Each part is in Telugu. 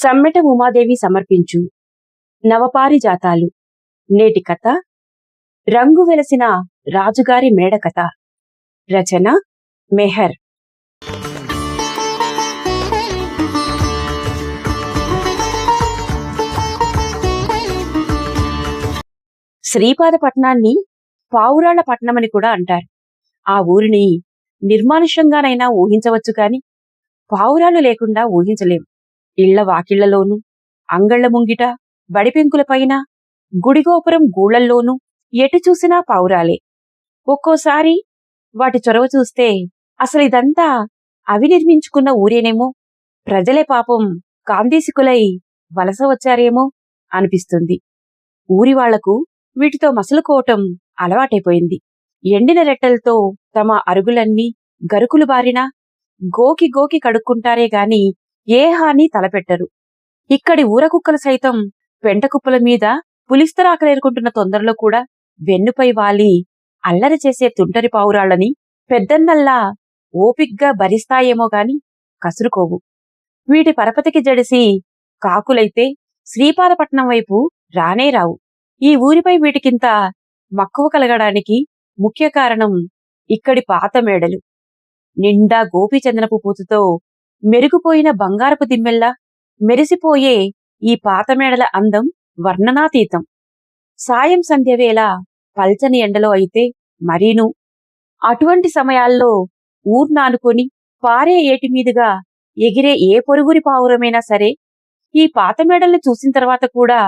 సమ్మెట ఉమాదేవి సమర్పించు నవపారిజాతాలు. నేటి కథ రంగు వెలసిన రాజుగారి మేడ కథ. రచన మెహర్. శ్రీపాదపట్నాన్ని పావురాళ్ల పట్నమని కూడా అంటారు. ఆ ఊరిని నిర్మానుష్యంగానైనా ఊహించవచ్చు కాని పావురాలు లేకుండా ఊహించలేం. ఇళ్ల వాకిళ్లలోనూ, అంగళ్ల ముంగిట, బడిపెంకులపైన, గుడిగోపురం గూళ్లల్లోనూ ఎటు చూసినా పావురాలే. ఒక్కోసారి వాటి చొరవ చూస్తే అసలిదంతా అవి నిర్మించుకున్న ఊరేనేమో, ప్రజలే పాపం కాందేశికులై వలస వచ్చారేమో అనిపిస్తుంది. ఊరివాళ్లకు వీటితో మసలుకోవటం అలవాటైపోయింది. ఎండిన రెట్టెలతో తమ అరుగులన్నీ గరుకులు బారినా గోకి గోకి కడుక్కుంటారే గాని ఏ హాని తలపెట్టరు. ఇక్కడి ఊరకుక్కలు సైతం పెంటకుప్పల మీద పులిస్తరాకలేరుకుంటున్న తొందరలో కూడా వెన్నుపై వాలి అల్లరి చేసే తుంటరి పావురాళ్లని పెద్దన్నల్లా ఓపిగ్గా భరిస్తాయేమో గాని కసురుకోవు. వీటి పరపతికి జడిసి కాకులైతే శ్రీపాదపట్నం వైపు రానే రావు. ఈ ఊరిపై వీటికింత మక్కువ కలగడానికి ముఖ్య కారణం ఇక్కడి పాత మేడలు. నిండా గోపీచందనపు పూతతో మెరుగుపోయిన బంగారపు దిమ్మెల్లా మెరిసిపోయే ఈ పాత మేడల అందం వర్ణనాతీతం. సాయం సంధ్యవేళ పల్చని ఎండలో అయితే మరీను. అటువంటి సమయాల్లో ఊర్నానుకొని పారే ఏటిమీదుగా ఎగిరే ఏ పొరుగురి పావురమైనా సరే ఈ పాత మేడల్ని చూసిన తర్వాత కూడా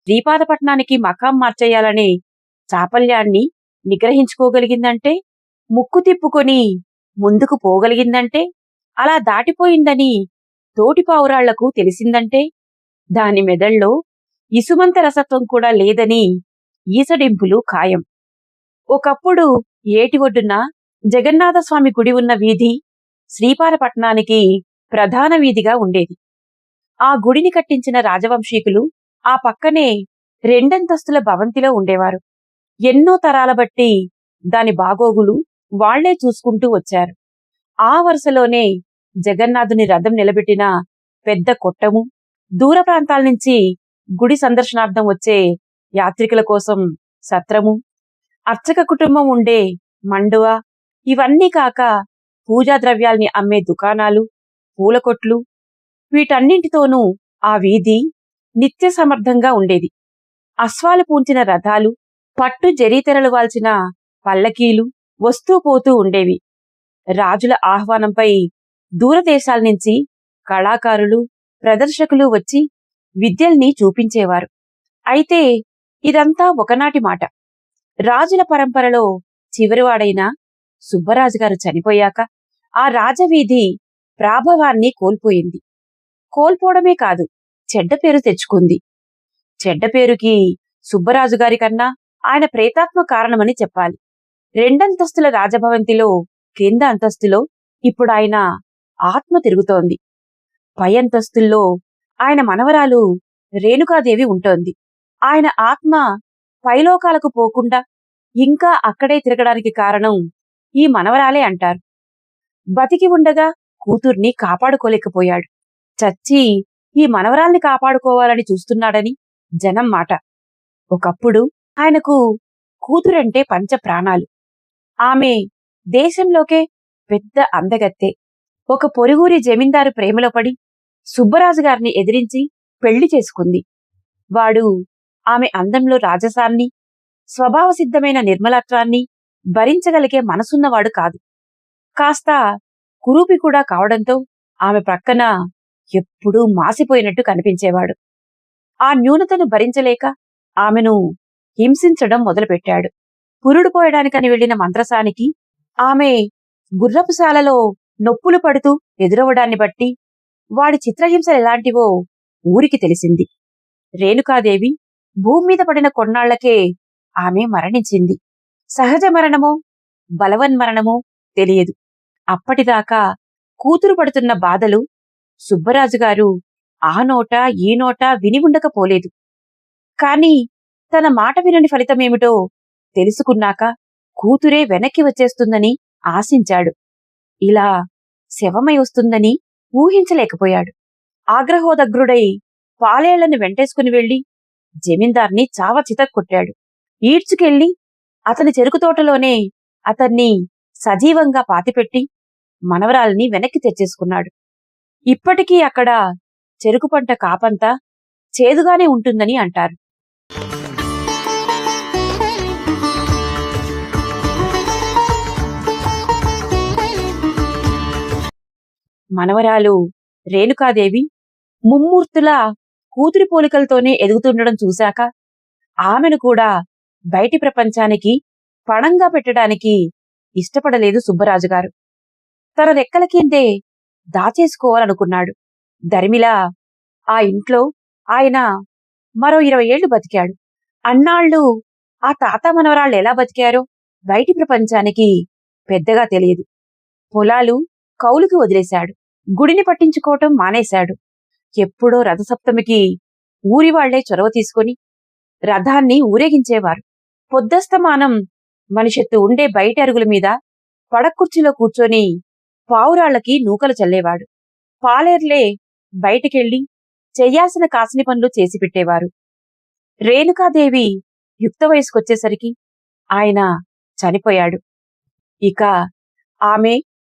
శ్రీపాదపట్నానికి మకాం మార్చేయాలనే చాపల్యాన్ని నిగ్రహించుకోగలిగిందంటే, ముక్కు తిప్పుకొని ముందుకు పోగలిగిందంటే, అలా దాటిపోయిందని తోటి పావురాళ్లకు తెలిసిందంటే, దాని మెదళ్ళలో ఇసుమంత రసత్వం కూడా లేదని ఈసడింపులు ఖాయం. ఒకప్పుడు ఏటి ఒడ్డున జగన్నాథస్వామి గుడి ఉన్న వీధి శ్రీపాదపట్నానికి ప్రధాన వీధిగా ఉండేది. ఆ గుడిని కట్టించిన రాజవంశీకులు ఆ పక్కనే రెండంతస్తుల భవంతిలో ఉండేవారు. ఎన్నో తరాల బట్టి దాని బాగోగులు వాళ్లే చూసుకుంటూ వచ్చారు. ఆ వరుసలోనే జగన్నాథుని రథం నిలబెట్టిన పెద్ద కొట్టము, దూర ప్రాంతాల నుంచి గుడి సందర్శనార్థం వచ్చే యాత్రికుల కోసం సత్రము, అర్చక కుటుంబం ఉండే మండువ, ఇవన్నీ కాక పూజా ద్రవ్యాల్ని అమ్మే దుకాణాలు, పూలకొట్లు, వీటన్నింటితోనూ ఆ వీధి నిత్య సమర్థంగా ఉండేది. అశ్వాలు పూంచిన రథాలు, పట్టు జరీతెరలు వాల్చిన పల్లకీలు వస్తూ పోతూ ఉండేవి. రాజుల ఆహ్వానంపై దూరదేశాల నుంచి కళాకారులు, ప్రదర్శకులు వచ్చి విద్యల్ని చూపించేవారు. అయితే ఇదంతా ఒకనాటి మాట. రాజుల పరంపరలో చివరివాడైన సుబ్బరాజుగారు చనిపోయాక ఆ రాజవీధి ప్రాభవాన్ని కోల్పోయింది. కోల్పోవడమే కాదు, చెడ్డ పేరు తెచ్చుకుంది. చెడ్డ పేరుకి సుబ్బరాజుగారి కన్నా ఆయన ప్రేతాత్మ కారణమని చెప్పాలి. రెండంతస్తుల రాజభవంతిలో క్రింద అంతస్తులో ఇప్పుడు ఆయన ఆత్మ తిరుగుతోంది. పై అంతస్తుల్లో ఆయన మనవరాలు రేణుకాదేవి ఉంటోంది. ఆయన ఆత్మ పైలోకాలకు పోకుండా ఇంకా అక్కడే తిరగడానికి కారణం ఈ మనవరాలే అంటారు. బతికి ఉండగా కూతుర్ని కాపాడుకోలేకపోయాడు. చచ్చి ఈ మనవరాల్ని కాపాడుకోవాలని చూస్తున్నాడని జనం మాట. ఒకప్పుడు ఆయనకు కూతురంటే పంచ ప్రాణాలు. ఆమె దేశంలోకే పెద్ద అందగత్తె. ఒక పొరుగురి జమీందారు ప్రేమలో పడి సుబ్బరాజుగారిని ఎదిరించి పెళ్లి చేసుకుంది. వాడు ఆమె అందంలో రాజసాన్ని, స్వభావసిద్ధమైన నిర్మలత్వాన్ని భరించగలిగే మనసున్నవాడు కాదు. కాస్త కురూపి కూడా కావడంతో ఆమె ప్రక్కన ఎప్పుడూ మాసిపోయినట్టు కనిపించేవాడు. ఆ న్యూనతను భరించలేక ఆమెను హింసించడం మొదలుపెట్టాడు. పురుడు పోయడానికని వెళ్లిన మంత్రసానికి ఆమె గుర్రపుశాలలో నొప్పులు పడుతూ ఎదురవడాన్ని బట్టి వాడి చిత్రహింసలెలాంటివో ఊరికి తెలిసింది. రేణుకాదేవి భూమి మీద పడిన కొన్నాళ్లకే ఆమె మరణించింది. సహజ మరణమో బలవన్మరణమో తెలియదు. అప్పటిదాకా కూతురు పడుతున్న బాధలు సుబ్బరాజుగారు ఆ నోట ఈ నోట విని ఉండకపోలేదు. కాని తన మాట వినని ఫలితమేమిటో తెలుసుకున్నాక కూతురే వెనక్కి వచ్చేస్తుందని ఆశించాడు. ఇలా శవమై వస్తుందని ఊహించలేకపోయాడు. ఆగ్రహోదగ్రుడై పాలేళ్లను వెంటేసుకుని వెళ్లి జమీందార్ని చావ చితక్కొట్టాడు. ఈడ్చుకెళ్లి అతని చెరుకుతోటలోనే అతన్ని సజీవంగా పాతిపెట్టి మనవరాల్ని వెనక్కి తెచ్చేసుకున్నాడు. ఇప్పటికీ అక్కడ చెరుకు పంట కాపంతా చేదుగానే ఉంటుందని అంటారు. మనవరాలు రేణుకాదేవి ముమ్మూర్తుల కూతురి పోలికలతోనే ఎదుగుతుండడం చూశాక ఆమెను కూడా బయటి ప్రపంచానికి పణంగా పెట్టడానికి ఇష్టపడలేదు సుబ్బరాజుగారు. తన రెక్కల కిందే దాచేసుకోవాలనుకున్నాడు. ధర్మిలా ఆ ఇంట్లో ఆయన మరో 20 ఏళ్లు బతికాడు. అన్నాళ్ళు ఆ తాత మనవరాళ్ళు ఎలా బతికారో బయటి ప్రపంచానికి పెద్దగా తెలియదు. పొలాలు కౌలుకి వదిలేశాడు. గుడిని పట్టించుకోవటం మానేశాడు. ఎప్పుడో రథసప్తమికి ఊరివాళ్లే చొరవ తీసుకుని రథాన్ని ఊరేగించేవారు. పొద్దస్తమానం మనిషెత్తు ఉండే బయటి అరుగుల మీద పడక్కుర్చీలో కూర్చొని పావురాళ్లకి నూకలు చల్లేవాడు. పాలేర్లే బయటికెళ్లి చెయ్యాల్సిన కాసిని పనులు చేసి పెట్టేవారు. రేణుకాదేవి యుక్త వయసుకొచ్చేసరికి ఆయన చనిపోయాడు. ఇక ఆమె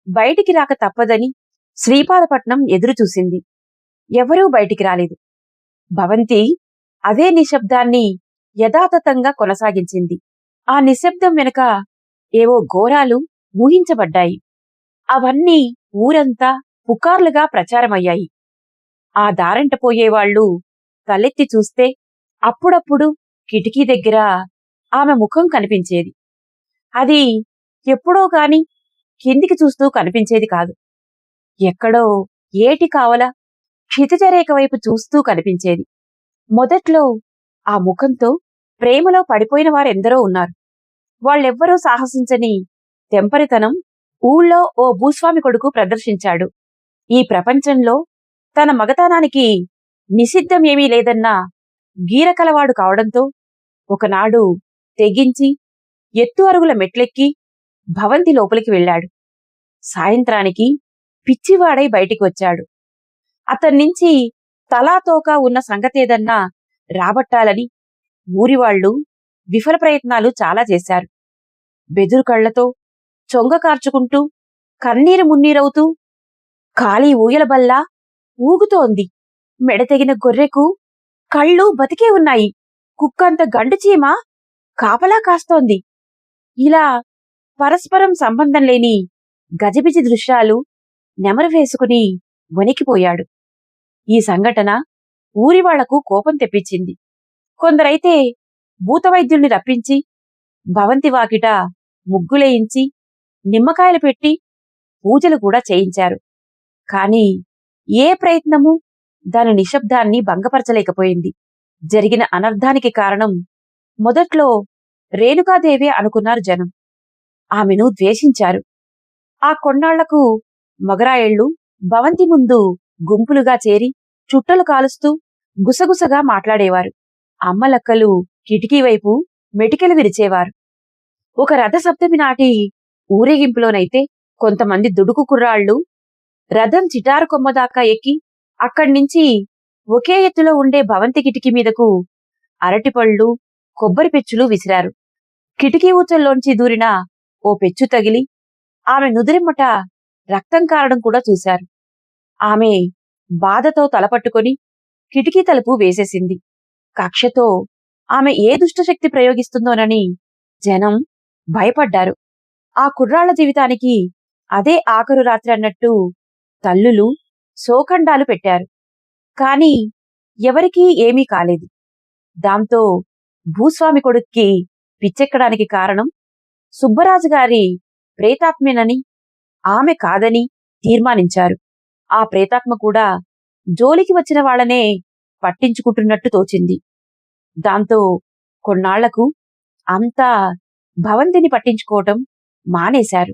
బయటికి రాక తప్పదని శ్రీపాదపట్నం ఎదురుచూసింది. ఎవరూ బయటికి రాలేదు. భవంతి అదే నిశ్శబ్దాన్ని యథాతథంగా కొనసాగించింది. ఆ నిశ్శబ్దం వెనుక ఏవో ఘోరాలు ఊహించబడ్డాయి. అవన్నీ ఊరంతా పుకార్లుగా ప్రచారమయ్యాయి. ఆ దారంట పోయేవాళ్లు తలెత్తి చూస్తే అప్పుడప్పుడు కిటికీ దగ్గర ఆమె ముఖం కనిపించేది. అది ఎప్పుడో గాని కిందికి చూస్తూ కనిపించేది కాదు. ఎక్కడో ఏటి కావల క్షితిజరేఖ వైపు చూస్తూ కనిపించేది. మొదట్లో ఆ ముఖంతో ప్రేమలో పడిపోయిన వారెందరో ఉన్నారు. వాళ్ళెవ్వరూ సాహసించని తెంపరితనం ఊళ్ళో ఓ భూస్వామి కొడుకు ప్రదర్శించాడు. ఈ ప్రపంచంలో తన మగతనానికి నిషిద్ధం ఏమీ లేదన్న గీరకలవాడు కావడంతో ఒకనాడు తెగించి ఎత్తు అరుగుల మెట్లెక్కి భవంతి లోపలికి వెళ్లాడు. సాయంత్రానికి పిచ్చివాడై బయటికి వచ్చాడు. అతన్నించి తలాతోకా ఉన్న సంగతేదన్నా రాబట్టాలని ఊరివాళ్లు విఫల ప్రయత్నాలు చాలా చేశారు. బెదురు కళ్లతో చొంగ కార్చుకుంటూ కన్నీరు మున్నీరవుతూ ఖాళీ ఊయలబల్లా ఊగుతోంది. మెడతెగిన గొర్రెకు కళ్ళు బతికే ఉన్నాయి. కుక్కంత గండుచీమ కాపలా కాస్తోంది. ఇలా పరస్పరం సంబంధం లేని గజిబిజి దృశ్యాలు నెమరు వేసుకుని వణికిపోయాడు. ఈ సంఘటన ఊరివాళ్లకు కోపం తెప్పించింది. కొందరైతే భూతవైద్యుల్ని రప్పించి భవంతి వాకిట ముగ్గులేయించి నిమ్మకాయలు పెట్టి పూజలు కూడా చేయించారు. కాని ఏ ప్రయత్నమూ దాని నిశ్శబ్దాన్ని భంగపరచలేకపోయింది. జరిగిన అనర్థానికి కారణం మొదట్లో రేణుకాదేవే అనుకున్నారు జనం. ఆమెను ద్వేషించారు. ఆ కొన్నాళ్లకు మగరాయిళ్లు భవంతి ముందు గుంపులుగా చేరి చుట్టలు కాలుస్తూ గుసగుసగా మాట్లాడేవారు. అమ్మలక్కలు కిటికీ వైపు మెటికెలు విరిచేవారు. ఒక రథసప్తమి నాటి ఊరేగింపులోనైతే కొంతమంది దుడుకు కుర్రాళ్లు రథం చిటారు కొమ్మదాకా ఎక్కి అక్కడ్నించి ఒకే ఎత్తులో ఉండే భవంతి కిటికీ మీదకు అరటిపళ్ళు కొబ్బరి పెచ్చులు విసిరారు. కిటికీ ఊచల్లోంచి దూరిన ఓ పెచ్చు తగిలి ఆమె నుదిరిమ్మట రక్తం కారడం కూడా చూశారు. ఆమె బాధతో తలపట్టుకొని కిటికీ తలుపు వేసేసింది. కక్షతో ఆమె ఏ దుష్టశక్తి ప్రయోగిస్తుందోనని జనం భయపడ్డారు. ఆ కుర్రాళ్ల జీవితానికి అదే ఆఖరు రాత్రి అన్నట్టు తల్లులు శోకండాలు పెట్టారు. కాని ఎవరికీ ఏమీ కాలేదు. దాంతో భూస్వామి కొడుక్కి పిచ్చెక్కడానికి కారణం సుబ్బరాజుగారి ప్రేతాత్మేనని ఆమె కాదని తీర్మానించారు. ఆ ప్రేతాత్మ కూడా జోలికి వచ్చిన వాళ్లనే పట్టించుకుంటున్నట్టు తోచింది. దాంతో కొన్నాళ్లకు అంతా భవంతిని పట్టించుకోవటం మానేశారు.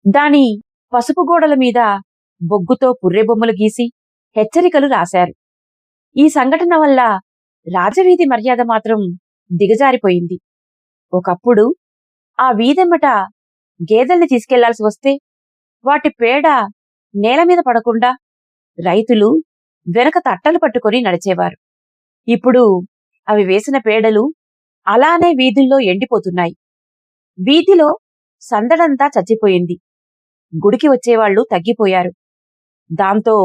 దాని పసుపు గోడల మీద బొగ్గుతో పుర్రెబొమ్మలు గీసి హెచ్చరికలు రాశారు. ఈ సంఘటన వల్ల రాజవీధి మర్యాద మాత్రం దిగజారిపోయింది. ఒకప్పుడు ఆ వీధెమ్మట గేదెల్ని తీసుకెళ్లాల్సి వస్తే వాటి పేడ నేల మీద పడకుండా రైతులు వెనక తట్టలు పట్టుకొని నడిచేవారు. ఇప్పుడు అవి వేసిన పేడలు అలానే వీధుల్లో ఎండిపోతున్నాయి. వీధిలో సందడంతా చచ్చిపోయింది. గుడికి వచ్చేవాళ్లు తగ్గిపోయారు. దాంతో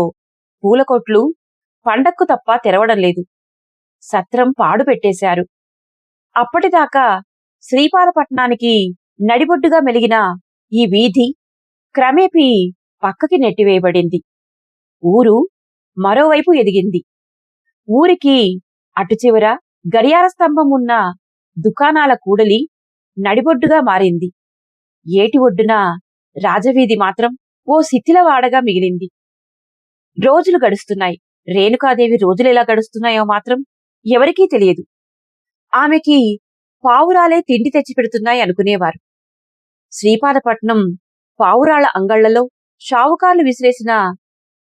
పూలకొట్లు పండక్కు తప్ప తెరవడం లేదు. సత్రం పాడు పెట్టేశారు. అప్పటిదాకా శ్రీపాదపట్నానికి నడిబొడ్డుగా మెలిగిన ఈ వీధి క్రమేపీ పక్కకి నెట్టివేయబడింది. ఊరు మరోవైపు ఎదిగింది. ఊరికి అటుచివర గడియార స్తంభం ఉన్న దుకాణాల కూడలి నడిబొడ్డుగా మారింది. ఏటి ఒడ్డున రాజవీధి మాత్రం ఓ శిథిలవాడగా మిగిలింది. రోజులు గడుస్తున్నాయి. రేణుకాదేవి రోజులెలా గడుస్తున్నాయో మాత్రం ఎవరికీ తెలియదు. ఆమెకి పావురాలే తిండి తెచ్చిపెడుతున్నాయి అనుకునేవారు. శ్రీపాదపట్నం పావురాళ్ల అంగళ్లలో షావుకార్లు విసిరేసిన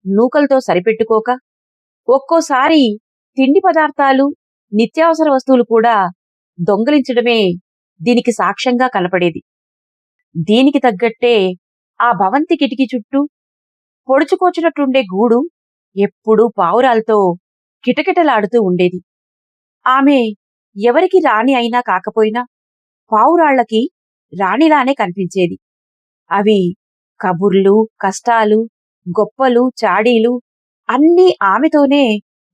నూకలతో సరిపెట్టుకోక ఒక్కోసారి తిండి పదార్థాలు, నిత్యావసర వస్తువులు కూడా దొంగిలించడమే దీనికి సాక్ష్యంగా కనపడేది. దీనికి తగ్గట్టే ఆ భవంతి కిటికీ చుట్టూ పొడుచుకోచినట్టుండే గూడు ఎప్పుడూ పావురాలతో కిటకిటలాడుతూ ఉండేది. ఆమె ఎవరికి రాణి అయినా కాకపోయినా పావురాళ్లకి రాణిలానే కనిపించేది. అవి కబుర్లు, కష్టాలు, గొప్పలు, చాడీలు అన్నీ ఆమెతోనే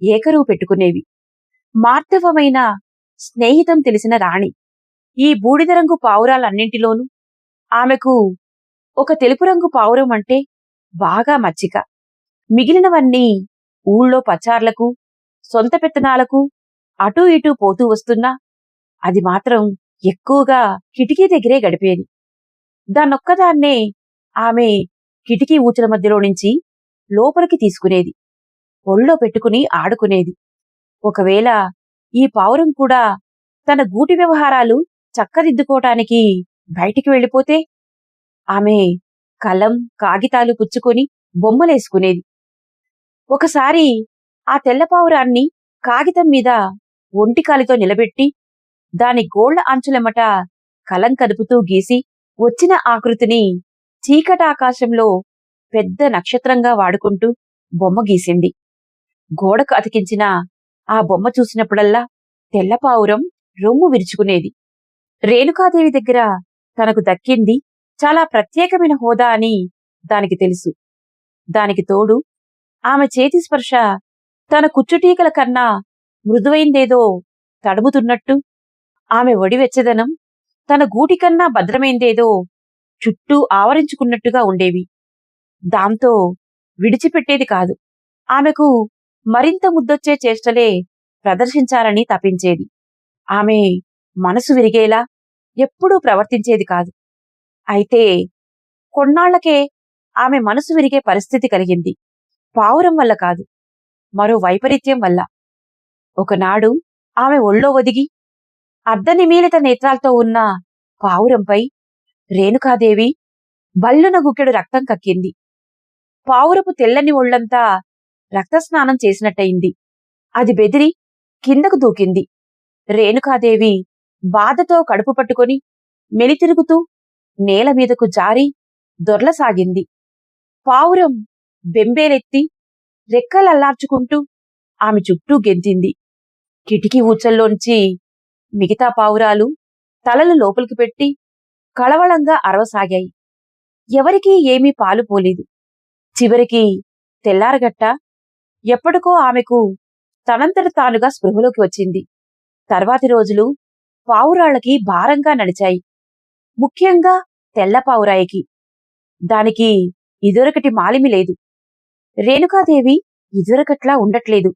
ఏకరువు పెట్టుకునేవి. మార్దవమైన స్నేహితం తెలిసిన రాణి. ఈ బూడిద రంగు పావురాలన్నింటిలోనూ ఆమెకు ఒక తెలుపు రంగు పావురం అంటే బాగా మచ్చిక. మిగిలినవన్నీ ఊళ్ళో పచార్లకు, సొంత పెత్తనాలకు అటూ ఇటూ పోతూ వస్తున్నా అది మాత్రం ఎక్కువగా కిటికీ దగ్గరే గడిపేది. దాన్నొక్కదాన్నే ఆమె కిటికీ ఊచల మధ్యలో నుంచి లోపలికి తీసుకునేది. ఒళ్ళో పెట్టుకుని ఆడుకునేది. ఒకవేళ ఈ పావురం కూడా తన గూటి వ్యవహారాలు చక్కదిద్దుకోటానికి బయటికి వెళ్ళిపోతే ఆమె కలం, కాగితాలు పుచ్చుకొని బొమ్మలేసుకునేది. ఒకసారి ఆ తెల్లపావురాన్ని కాగితం మీద ఒంటికాలితో నిలబెట్టి దాని గోళ్ల అంచులెమ్మట కలం కదుపుతూ గీసి వచ్చిన ఆకృతిని చీకటాకాశంలో పెద్ద నక్షత్రంగా వాడుకుంటూ బొమ్మ గీసింది. గోడకు అతికించిన ఆ బొమ్మ చూసినప్పుడల్లా తెల్లపావురం రొమ్ము విరుచుకునేది. రేణుకాదేవి దగ్గర తనకు దక్కింది చాలా ప్రత్యేకమైన హోదా అని దానికి తెలుసు. దానికి తోడు ఆమె చేతి స్పర్శ తన కుచ్చుటీకల కన్నా మృదువైందేదో తడుముతున్నట్టు, ఆమె ఒడివెచ్చదనం తన గూటికన్నా భద్రమైందేదో చుట్టూ ఆవరించుకున్నట్టుగా ఉండేవి. దాంతో విడిచిపెట్టేది కాదు. ఆమెకు మరింత ముద్దొచ్చే చేష్టలే ప్రదర్శించాలని తపించేది. ఆమె మనసు విరిగేలా ఎప్పుడూ ప్రవర్తించేది కాదు. అయితే కొన్నాళ్లకే ఆమె మనసు విరిగే పరిస్థితి కలిగింది. పావురం వల్ల కాదు, మరో వైపరీత్యం వల్ల. ఒకనాడు ఆమె ఒళ్ళో ఒదిగి అర్ధనిమీలిత నేత్రాలతో ఉన్న పావురంపై రేణుకాదేవి బల్లున గుక్కెడు రక్తం కక్కింది. పావురపు తెల్లని ఒళ్లంతా రక్తస్నానం చేసినట్టయింది. అది బెదిరి కిందకు దూకింది. రేణుకాదేవి బాధతో కడుపు పట్టుకొని మెలితిరుగుతూ నేలమీదకు జారి దొర్లసాగింది. పావురం బెంబేలెత్తి రెక్కలల్లార్చుకుంటూ ఆమె చుట్టూ గెంతింది. కిటికీ ఊచల్లోంచి మిగతా పావురాలు తలలు లోపలికి పెట్టి కళవళంగా అరవసాగాయి. ఎవరికీ ఏమీ పాలుపోలేదు. చివరికి తెల్లారగట్ట ఎప్పటికో ఆమెకు తనంతట తానుగా స్పృహలోకి వచ్చింది. తర్వాతి రోజులు పావురాళ్లకి భారంగా నడిచాయి. ముఖ్యంగా తెల్ల పావురాయికి. దానికి ఇదివరకటి మాలిమి లేదు. రేణుకాదేవి ఇదివరకట్లా ఉండట్లేదు.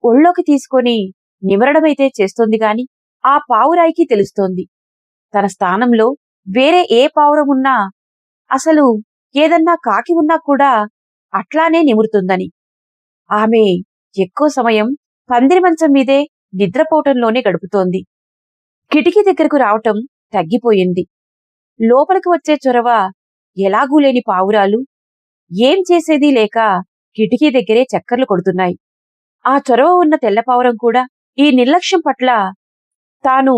ఒళ్ళోకి తీసుకొని నిమరడమైతే చేస్తోంది గాని ఆ పావురాయికి తెలుస్తోంది తన స్థానంలో వేరే ఏ పావురమున్నా, అసలు ఏదన్నా కాకి ఉన్నా కూడా అట్లానే నిమురుతుందని. ఆమె ఎక్కువ సమయం పందిరి మంచం మీదే నిద్రపోవటంలోనే గడుపుతోంది. కిటికీ దగ్గరకు రావటం తగ్గిపోయింది. లోపలికి వచ్చే చొరవ ఎలాగూ లేని పావురాలు ఏం చేసేదీ లేక కిటికీ దగ్గరే చక్కర్లు కొడుతున్నాయి. ఆ చొరవ ఉన్న తెల్లపావురం కూడా ఈ నిర్లక్ష్యం పట్ల తాను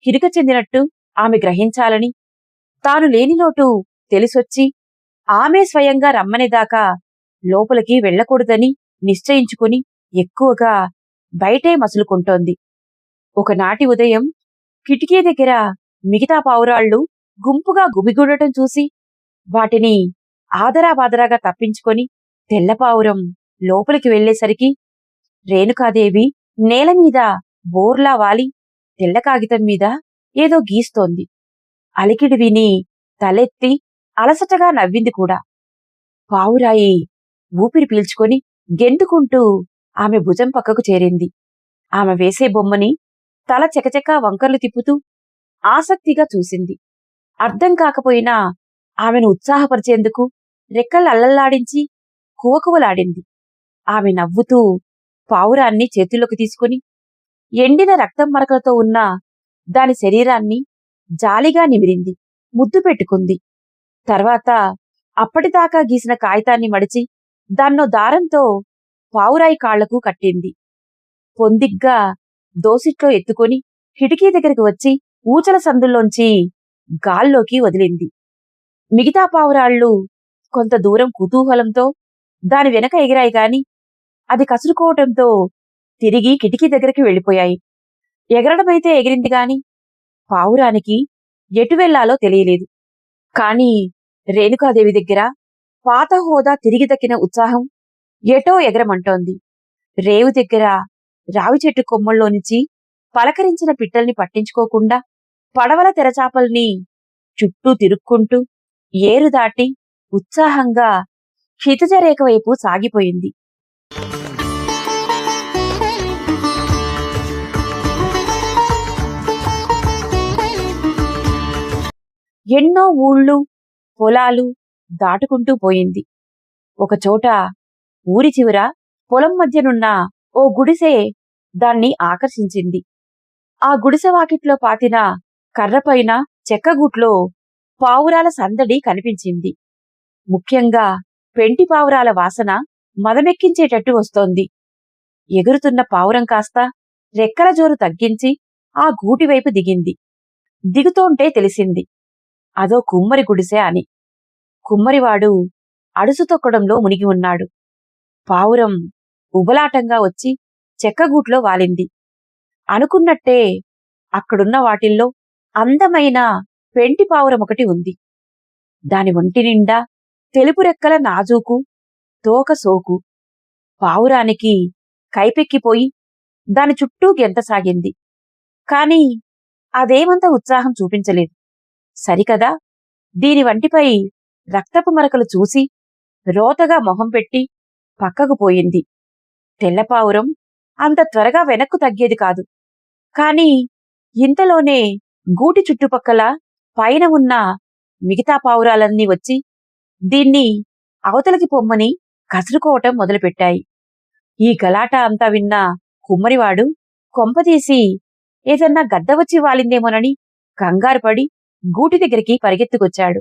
కిరిక చెందినట్టు ఆమె గ్రహించాలని, తాను లేని లోటు తెలిసొచ్చి ఆమె స్వయంగా రమ్మనేదాకా లోపలికి వెళ్లకూడదని నిశ్చయించుకుని ఎక్కువగా బయటే మసులుకుంటోంది. ఒకనాటి ఉదయం కిటికీ దగ్గర మిగతా పావురాళ్ళు గుంపుగా గుమిగూడటం చూసి వాటిని ఆదరాబాదరాగా తప్పించుకొని తెల్లపావురం లోపలికి వెళ్లేసరికి రేణుకాదేవి నేలమీద బోర్లా వాలి తెల్ల కాగితం మీద ఏదో గీస్తోంది. అలికిడి విని తలెత్తి అలసటగా నవ్వింది కూడా. పావురాయి ఊపిరి పీల్చుకొని గెంతుకుంటూ ఆమె భుజం పక్కకు చేరింది. ఆమె వేసే బొమ్మని తల చకచకా వంకర్లు తిప్పుతూ ఆసక్తిగా చూసింది. అర్థం కాకపోయినా ఆమెను ఉత్సాహపరిచేందుకు రెక్కలల్లల్లాడించి కువకువలాడింది. ఆమె నవ్వుతూ పావురాన్ని చేతుల్లోకి తీసుకుని ఎండిన రక్తం మరకలతో ఉన్న దాని శరీరాన్ని జాలిగా నిమిరింది. ముద్దు పెట్టుకుంది. తర్వాత అప్పటిదాకా గీసిన కాగితాన్ని మడిచి దాన్నో దారంతో పావురాయి కాళ్లకు కట్టింది. పొందిగ్గా దోసిట్లో ఎత్తుకొని కిటికీ దగ్గరికి వచ్చి ఊచల సందుల్లోంచి గాల్లోకి వదిలింది. మిగతా పావురాళ్ళు కొంత దూరం కుతూహలంతో దాని వెనక ఎగిరాయి గాని అది కసురుకోవటంతో తిరిగి కిటికీ దగ్గరికి వెళ్ళిపోయాయి. ఎగరడమైతే ఎగిరింది గాని పావురానికి ఎటు వెళ్లాలో తెలియలేదు. కాని రేణుకాదేవి దగ్గర పాత హోదా తిరిగి దక్కిన ఉత్సాహం ఎటో ఎగరమంటోంది. రేవు దగ్గర రావి చెట్టు కొమ్మల్లోంచి పలకరించిన పిట్టల్ని పట్టించుకోకుండా పడవల తెరచాపల్ని చుట్టూ తిరుక్కుంటూ ఏరు దాటి ఉత్సాహంగా క్షితిజరేఖ వైపు సాగిపోయింది. ఎన్నో ఊళ్ళు పొలాలు దాటుకుంటూ పోయింది. ఒకచోట ఊరి చివర పొలం మధ్యనున్న ఓ గుడిసె దాన్ని ఆకర్షించింది. ఆ గుడిసె వాకిట్లో పాతిన కర్రపైన చెక్కగూట్లో పావురాల సందడి కనిపించింది. ముఖ్యంగా పెంటి పావురాల వాసన మదమెక్కించేటట్టు వస్తోంది. ఎగురుతున్న పావురం కాస్త రెక్కల జోరు తగ్గించి ఆ గూటివైపు దిగింది. దిగుతోంటే తెలిసింది అదో కుమ్మరి గుడిసె అని. కుమ్మరివాడు అడుసు తొక్కడంలో మునిగి ఉన్నాడు. పావురం ఉబలాటంగా వచ్చి చెక్కగూట్లో వాలింది. అనుకున్నట్టే అక్కడున్న వాటిల్లో అందమైన పెంటి పావురం ఒకటి ఉంది. దాని ఒంటి నిండా తెలుపు రెక్కల నాజూకు, తోక సోకు. పావురానికి కైపెక్కిపోయి దాని చుట్టూ గెంతసాగింది. కాని అదేమంత ఉత్సాహం చూపించలేదు. సరికదా, దీని వంటిపై రక్తపు మరకలు చూసి రోతగా మొహం పెట్టి పక్కకు పోయింది. తెల్లపావురం అంత త్వరగా వెనక్కు తగ్గేది కాదు. కాని ఇంతలోనే గూటి చుట్టుపక్కల పైన ఉన్న మిగతా పావురాలన్నీ వచ్చి దీన్ని అవతలికి పొమ్మని కసురుకోవటం మొదలుపెట్టాయి. ఈ గలాట అంతా విన్న కుమ్మరివాడు కొంపదీసి ఏదన్నా గద్ద వచ్చి వాలిందేమోనని కంగారుపడి గూటి దగ్గరికి పరిగెత్తుకొచ్చాడు.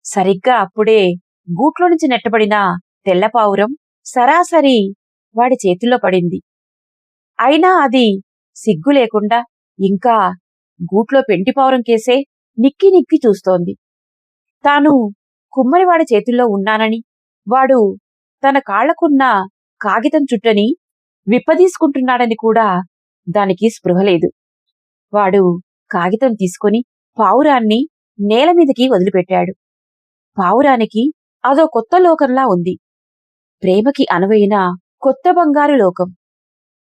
సరిగ్గా అప్పుడే గూట్లో నుంచి నెట్టబడిన తెల్లపావురం సరాసరి వాడి చేతుల్లో పడింది. అయినా అది సిగ్గు లేకుండా ఇంకా గూట్లో పెంటిపావురం కేసే నిక్కి నిక్కి చూస్తోంది. తాను కుమ్మరివాడి చేతుల్లో ఉన్నానని, వాడు తన కాళ్లకున్న కాగితం చుట్టని విప్పదీసుకుంటున్నాడని కూడా దానికి స్పృహలేదు. వాడు కాగితం తీసుకుని పావురాన్ని నేలమీదకి వదిలిపెట్టాడు. పావురానికి అదో కొత్త లోకంలా ఉంది. ప్రేమకి అనువైన కొత్త బంగారు లోకం.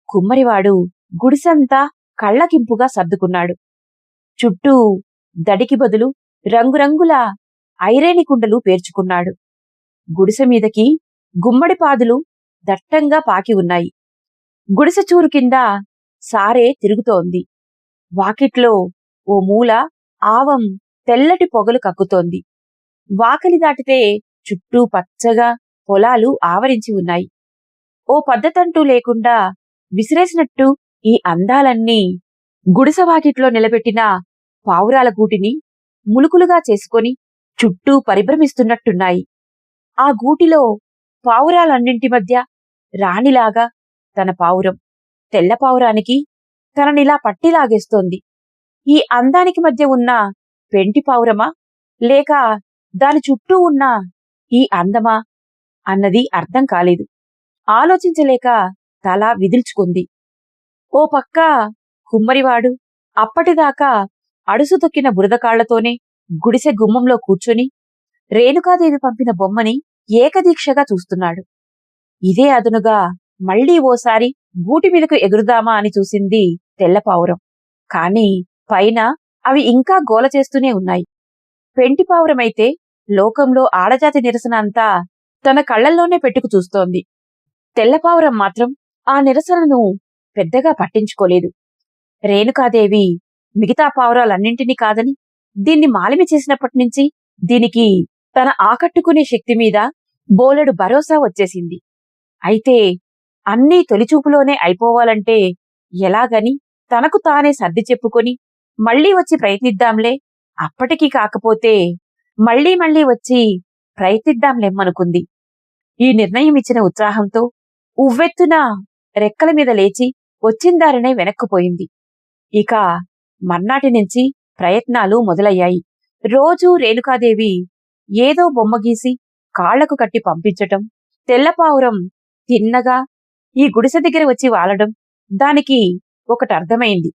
కుమ్మరివాడు గుడిసంతా కళ్లకింపుగా సర్దుకున్నాడు. చుట్టూ దడికి బదులు రంగురంగుల ఐరేని కుండలు పేర్చుకున్నాడు. గుడిసె మీదకి గుమ్మడి పాదులు దట్టంగా పాకి ఉన్నాయి. గుడిసె చూరు కింద సారే తిరుగుతోంది. వాకిట్లో ఓ మూల ఆవం తెల్లటి పొగలు కక్కుతోంది. వాకలి దాటితే చుట్టూ పచ్చగా పొలాలు ఆవరించి ఉన్నాయి. ఓ పద్ధతంటూ లేకుండా విసిరేసినట్టు ఈ అందాలన్నీ గుడిసె వాకిట్లో నిలబెట్టిన పావురాల గూటిని ములుకులుగా చేసుకొని చుట్టూ పరిభ్రమిస్తున్నట్టున్నాయి. ఆ గూటిలో పావురాలన్నింటి మధ్య రాణిలాగా తన పావురం. తెల్లపావురానికి తననిలా పట్టిలాగేస్తోంది. ఈ అందానికి మధ్య ఉన్న పెంటి పావురమా లేక దాని చుట్టూ ఉన్న ఈ అందమా అన్నది అర్థం కాలేదు. ఆలోచించలేక తల విదిల్చుకుంది. ఓ పక్క కుమ్మరివాడు అప్పటిదాకా అడుసు తొక్కిన బురదకాళ్లతోనే గుడిసె గుమ్మంలో కూర్చొని రేణుకాదేవి పంపిన బొమ్మని ఏకదీక్షగా చూస్తున్నాడు. ఇదే అదునుగా మళ్లీ ఓసారి గూటి మీదకు ఎగురుదామా అని చూసింది తెల్లపావురం. కాని పైన అవి ఇంకా గోల చేస్తూనే ఉన్నాయి. పెంటిపావురమైతే లోకంలో ఆడజాతి నిరసన అంతా తన కళ్లల్లోనే పెట్టుకు చూస్తోంది. తెల్లపావురం మాత్రం ఆ నిరసనను పెద్దగా పట్టించుకోలేదు. రేణుకాదేవి మిగతా పావురాలన్నింటినీ కాదని దీన్ని మాలిమి చేసినప్పటినుంచి దీనికి తన ఆకట్టుకునే శక్తి మీద బోలెడు భరోసా వచ్చేసింది. అయితే అన్నీ తొలిచూపులోనే అయిపోవాలంటే ఎలాగని తనకు తానే సర్ది చెప్పుకొని మళ్లీ వచ్చి ప్రయత్నిద్దాంలే, అప్పటికీ కాకపోతే మళ్లీ మళ్లీ వచ్చి ప్రయత్నిద్దాంలేమ్మనుకుంది. ఈ నిర్ణయం ఇచ్చిన ఉత్సాహంతో ఉవ్వెత్తున రెక్కల మీద లేచి వచ్చిందారినే వెనక్కుపోయింది. ఇక మర్నాటి నుంచి ప్రయత్నాలు మొదలయ్యాయి. రోజూ రేణుకాదేవి ఏదో బొమ్మ గీసి కాళ్లకు కట్టి పంపించటం, తెల్లపావురం తిన్నగా ఈ గుడిసె దగ్గర వచ్చి వాలడం, దానికి ఒకటర్థమైంది.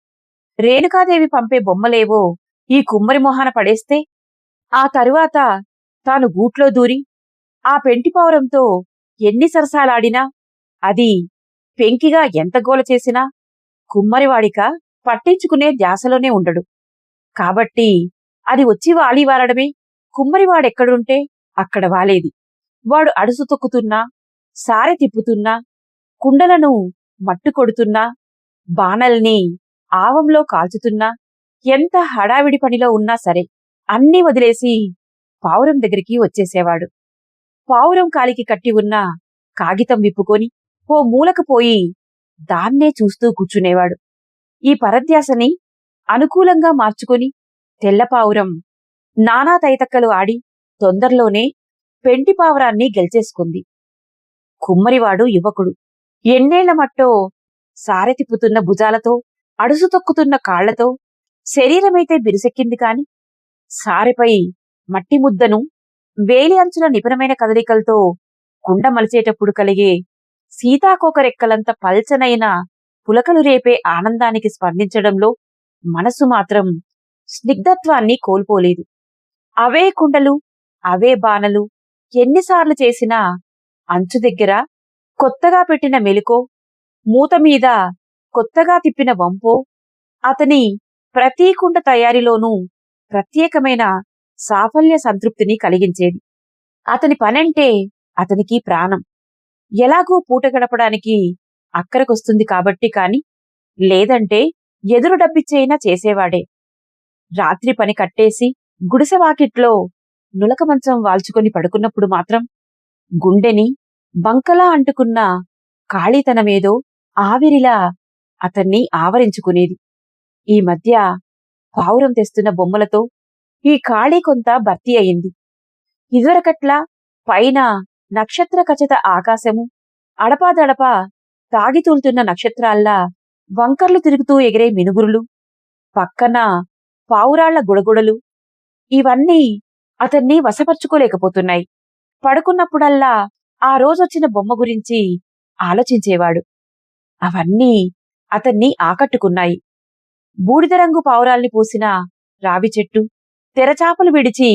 రేణుకాదేవి పంపే బొమ్మలేవో ఈ కుమ్మరి మొహాన పడేస్తే ఆ తరువాత తాను గూట్లో దూరి ఆ పెంటిపావురంతో ఎన్ని సరసాలాడినా, అది పెంకిగా ఎంత గోల చేసినా కుమ్మరివాడిక పట్టించుకునే ధ్యాసలోనే ఉండడు. కాబట్టి అది వచ్చి వాలడమే. కుమ్మరివాడెక్కడుంటే అక్కడ వాలేది. వాడు అడుసు తొక్కుతున్నా, సారె తిప్పుతున్నా, కుండలను మట్టు కొడుతున్నా, బాణల్ని ఆవంలో కాల్చుతున్నా, ఎంత హడావిడి పనిలో ఉన్నా సరే అన్నీ వదిలేసి పావురం దగ్గరికి వచ్చేసేవాడు. పావురం కాలికి కట్టి ఉన్న కాగితం విప్పుకొని ఓ మూలకు పోయి దాన్నే చూస్తూ కూర్చునేవాడు. ఈ పరధ్యాసని అనుకూలంగా మార్చుకుని తెల్లపావురం నానా తైతక్కలు ఆడి తొందరలోనే పెంటిపావురాన్ని గెలిచేసుకుంది. కుమ్మరివాడు యువకుడు. ఎన్నేళ్ల మట్టో సారె తిప్పుతున్న భుజాలతో, అడుసు తొక్కుతున్న కాళ్లతో శరీరమైతే బిరుసెక్కింది కాని, సారెపై మట్టి ముద్దను వేలి అంచుల నిపుణమైన కదలికలతో కుండ మలిచేటప్పుడు కలిగే సీతాకోకరెక్కలంత పల్చనైన పులకలు రేపే ఆనందానికి స్పందించడంలో మనసు మాత్రం స్నిగ్ధత్వాన్ని కోల్పోలేదు. అవే కుండలు, అవే బాణలు ఎన్నిసార్లు చేసినా అంచు దగ్గర కొత్తగా పెట్టిన మెలికో, మూతమీద కొత్తగా తిప్పిన వంపో అతని ప్రతీ కుండ తయారీలోనూ ప్రత్యేకమైన సాఫల్య సంతృప్తిని కలిగించేది. అతని పనంటే అతనికి ప్రాణం. ఎలాగూ పూట గడపడానికి అక్కరకొస్తుంది కాబట్టి కాని, లేదంటే ఎదురు డబ్బిచ్చైనా చేసేవాడే. రాత్రి పని కట్టేసి గుడిసెవాకిట్లో నులక మంచం వాల్చుకొని పడుకున్నప్పుడు మాత్రం గుండెని బంకలా అంటుకున్న ఖాళీతనమేదో ఆవిరిలా అతన్ని ఆవరించుకునేది. ఈ మధ్య పావురం తెస్తున్న బొమ్మలతో ఈ ఖాళీ కొంత భర్తీ అయింది. ఇదివరకట్లా పైన నక్షత్ర ఖచిత ఆకాశము, అడపాదడపా తాగితూలుతున్న నక్షత్రాల్లా వంకర్లు తిరుగుతూ ఎగిరే మినుగురులు, పక్కన పావురాళ్ల గుడగుడలు, ఇవన్నీ అతన్ని వశపరుచుకోలేకపోతున్నాయి. పడుకున్నప్పుడల్లా ఆ రోజొచ్చిన బొమ్మ గురించి ఆలోచించేవాడు. అవన్నీ అతన్ని ఆకట్టుకున్నాయి. బూడిద రంగు పావురాల్ని పూసిన రావి చెట్టు, తెరచాపలు విడిచి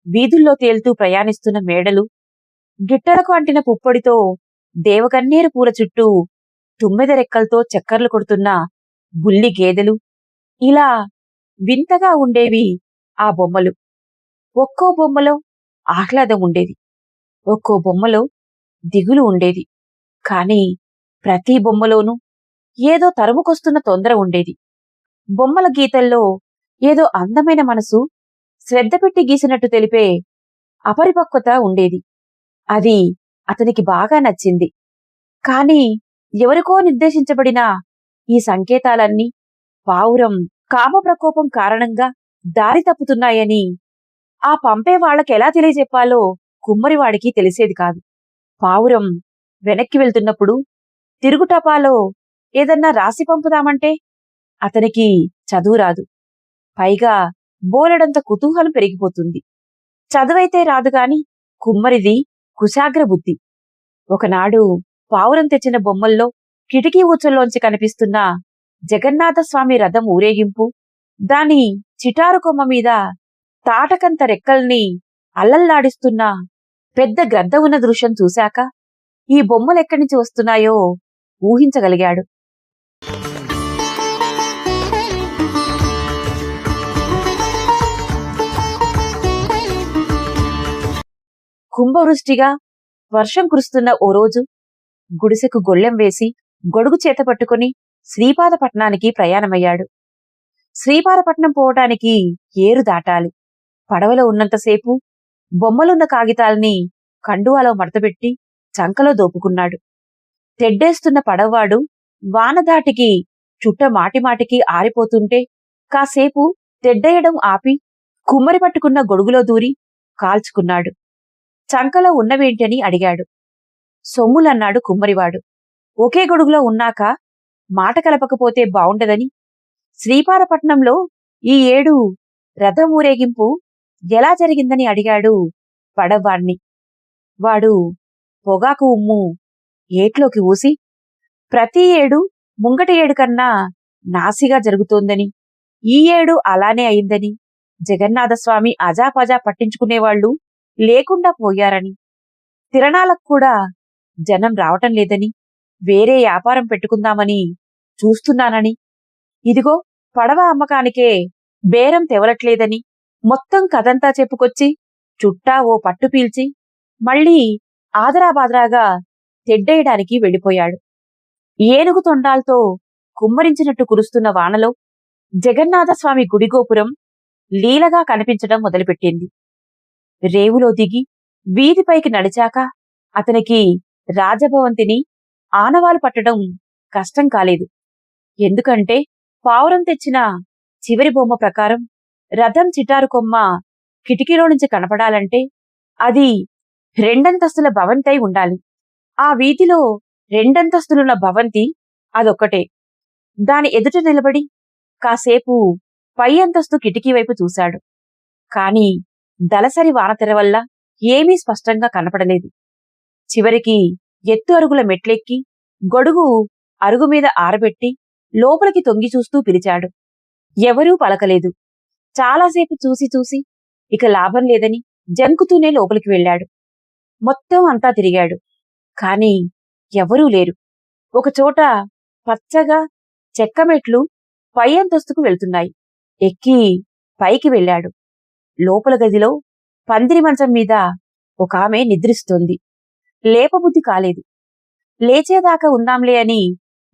వీధుల్లో తేలుతూ ప్రయాణిస్తున్న మేడలు, గిట్టలకు అంటిన పుప్పొడితో దేవగన్నేరు పూల చుట్టూ తుమ్మెద రెక్కలతో చక్కర్లు కొడుతున్న బుల్లి గేదెలు, ఇలా వింతగా ఉండేవి ఆ బొమ్మలు. ఒక్కో బొమ్మలో ఆహ్లాదం ఉండేది, ఒక్కో బొమ్మలో దిగులు ఉండేది. కాని ప్రతి బొమ్మలోనూ ఏదో తరుముకొస్తున్న తొందర ఉండేది. బొమ్మల గీతల్లో ఏదో అందమైన మనసు శ్రద్ధ పెట్టి గీసినట్టు తెలిపే అపరిపక్వత ఉండేది. అది అతనికి బాగా నచ్చింది. కాని ఎవరికో నిర్దేశించబడిన ఈ సంకేతాలన్నీ పావురం కామప్రకోపం కారణంగా దారి తప్పుతున్నాయని ఆ పంపే వాళ్లకెలా తెలియజెప్పాలో కుమ్మరివాడికి తెలిసేది కాదు. పావురం వెనక్కి వెళ్తున్నప్పుడు తిరుగుటపాలో ఏదన్నా రాసి పంపుదామంటే అతనికి చదువురాదు. పైగా బోలెడంత కుతూహలం పెరిగిపోతుంది. చదువైతే రాదుగాని కుమ్మరిది కుశాగ్ర బుద్ధి. ఒకనాడు పావురం తెచ్చిన బొమ్మల్లో కిటికీ ఊచల్లోంచి కనిపిస్తున్న జగన్నాథస్వామి రథం ఊరేగింపు, దాని చిటారు కొమ్మ మీద తాటకంత రెక్కల్ని అల్లల్లాడిస్తున్న పెద్ద గ్రద్ద ఉన్న దృశ్యం చూశాక ఈ బొమ్మలెక్కడి నుంచి వస్తున్నాయో ఊహించగలిగాడు. కుంభవృష్టిగా వర్షం కురుస్తున్న ఓ రోజు గుడిసెకు గొళ్ళెం వేసి గొడుగు చేత పట్టుకుని శ్రీపాదపట్నానికి ప్రయాణమయ్యాడు. శ్రీపాదపట్నం పోవటానికి ఏరు దాటాలి. పడవలో ఉన్నంతసేపు బొమ్మలున్న కాగితాల్ని కండువాలో మడతపెట్టి చంకలో దోపుకున్నాడు. తెడ్డేస్తున్న పడవవాడు వానదాటికి చుట్ట మాటిమాటికి ఆరిపోతుంటే కాసేపు తెడ్డేయడం ఆపి కుమ్మరి పట్టుకున్న గొడుగులో దూరి కాల్చుకున్నాడు. చంకలో ఉన్నవేంటని అడిగాడు. సొమ్ములన్నాడు కుమ్మరివాడు. ఒకే గొడుగులో ఉన్నాక మాట కలపకపోతే బావుండదని శ్రీపాదపట్నంలో ఈ ఏడు రథం ఊరేగింపు ఎలా జరిగిందని అడిగాడు పడవ్వాణ్ణి. వాడు పొగాకు ఉమ్ము ఏట్లోకి ఊసి, ప్రతి ఏడు ముంగటి ఏడు కన్నా నాసిగా జరుగుతోందని, ఈ ఏడు అలానే అయిందని, జగన్నాథస్వామి అజాపజా పట్టించుకునేవాళ్లు లేకుండా పోయారని, తిరణాలకు కూడా జనం రావటం లేదని, వేరే వ్యాపారం పెట్టుకుందామని చూస్తున్నానని, ఇదిగో పడవ అమ్మకానికే బేరం తెవలట్లేదని మొత్తం కథంతా చెప్పుకొచ్చి చుట్టా ఓ పట్టు పీల్చి మళ్లీ ఆదరాబాదరాగా తెడ్డేయడానికి వెళ్ళిపోయాడు. ఏనుగు తొండాల్తో కుమ్మరించినట్టు కురుస్తున్న వానలో జగన్నాథస్వామి గుడిగోపురం లీలగా కనిపించడం మొదలుపెట్టింది. రేవులో దిగి వీధిపైకి నడిచాక అతనికి రాజభవంతిని ఆనవాలు పట్టడం కష్టం కాలేదు. ఎందుకంటే పావురం తెచ్చిన చివరి బొమ్మ ప్రకారం రథం చిటారు కొమ్మ కిటికీలో నుంచి కనపడాలంటే అది రెండంతస్తుల భవంతై ఉండాలి. ఆ వీధిలో రెండంతస్తులున్న భవంతి అదొక్కటే. దాని ఎదుట నిలబడి కాసేపు పై అంతస్తు కిటికీ వైపు చూశాడు. కాని దలసరి వానతెర వల్ల ఏమీ స్పష్టంగా కనపడలేదు. చివరికి ఎత్తు అరుగుల మెట్లెక్కి గొడుగు అరుగుమీద ఆరబెట్టి లోపలికి తొంగి చూస్తూ పిలిచాడు. ఎవరూ పలకలేదు. చాలాసేపు చూసి చూసి ఇక లాభం లేదని జంకుతూనే లోపలికి వెళ్ళాడు. మొత్తం అంతా తిరిగాడు. కాని ఎవరూ లేరు. ఒకచోట పచ్చగా చెక్కమెట్లు పై అంతస్తుకు వెళ్తున్నాయి. ఎక్కి పైకి వెళ్ళాడు. లోపల గదిలో పందిరి మంచం మీద ఒక ఆమె నిద్రిస్తోంది. లేపబుద్ధి కాలేదు. లేచేదాకా ఉందాంలే అని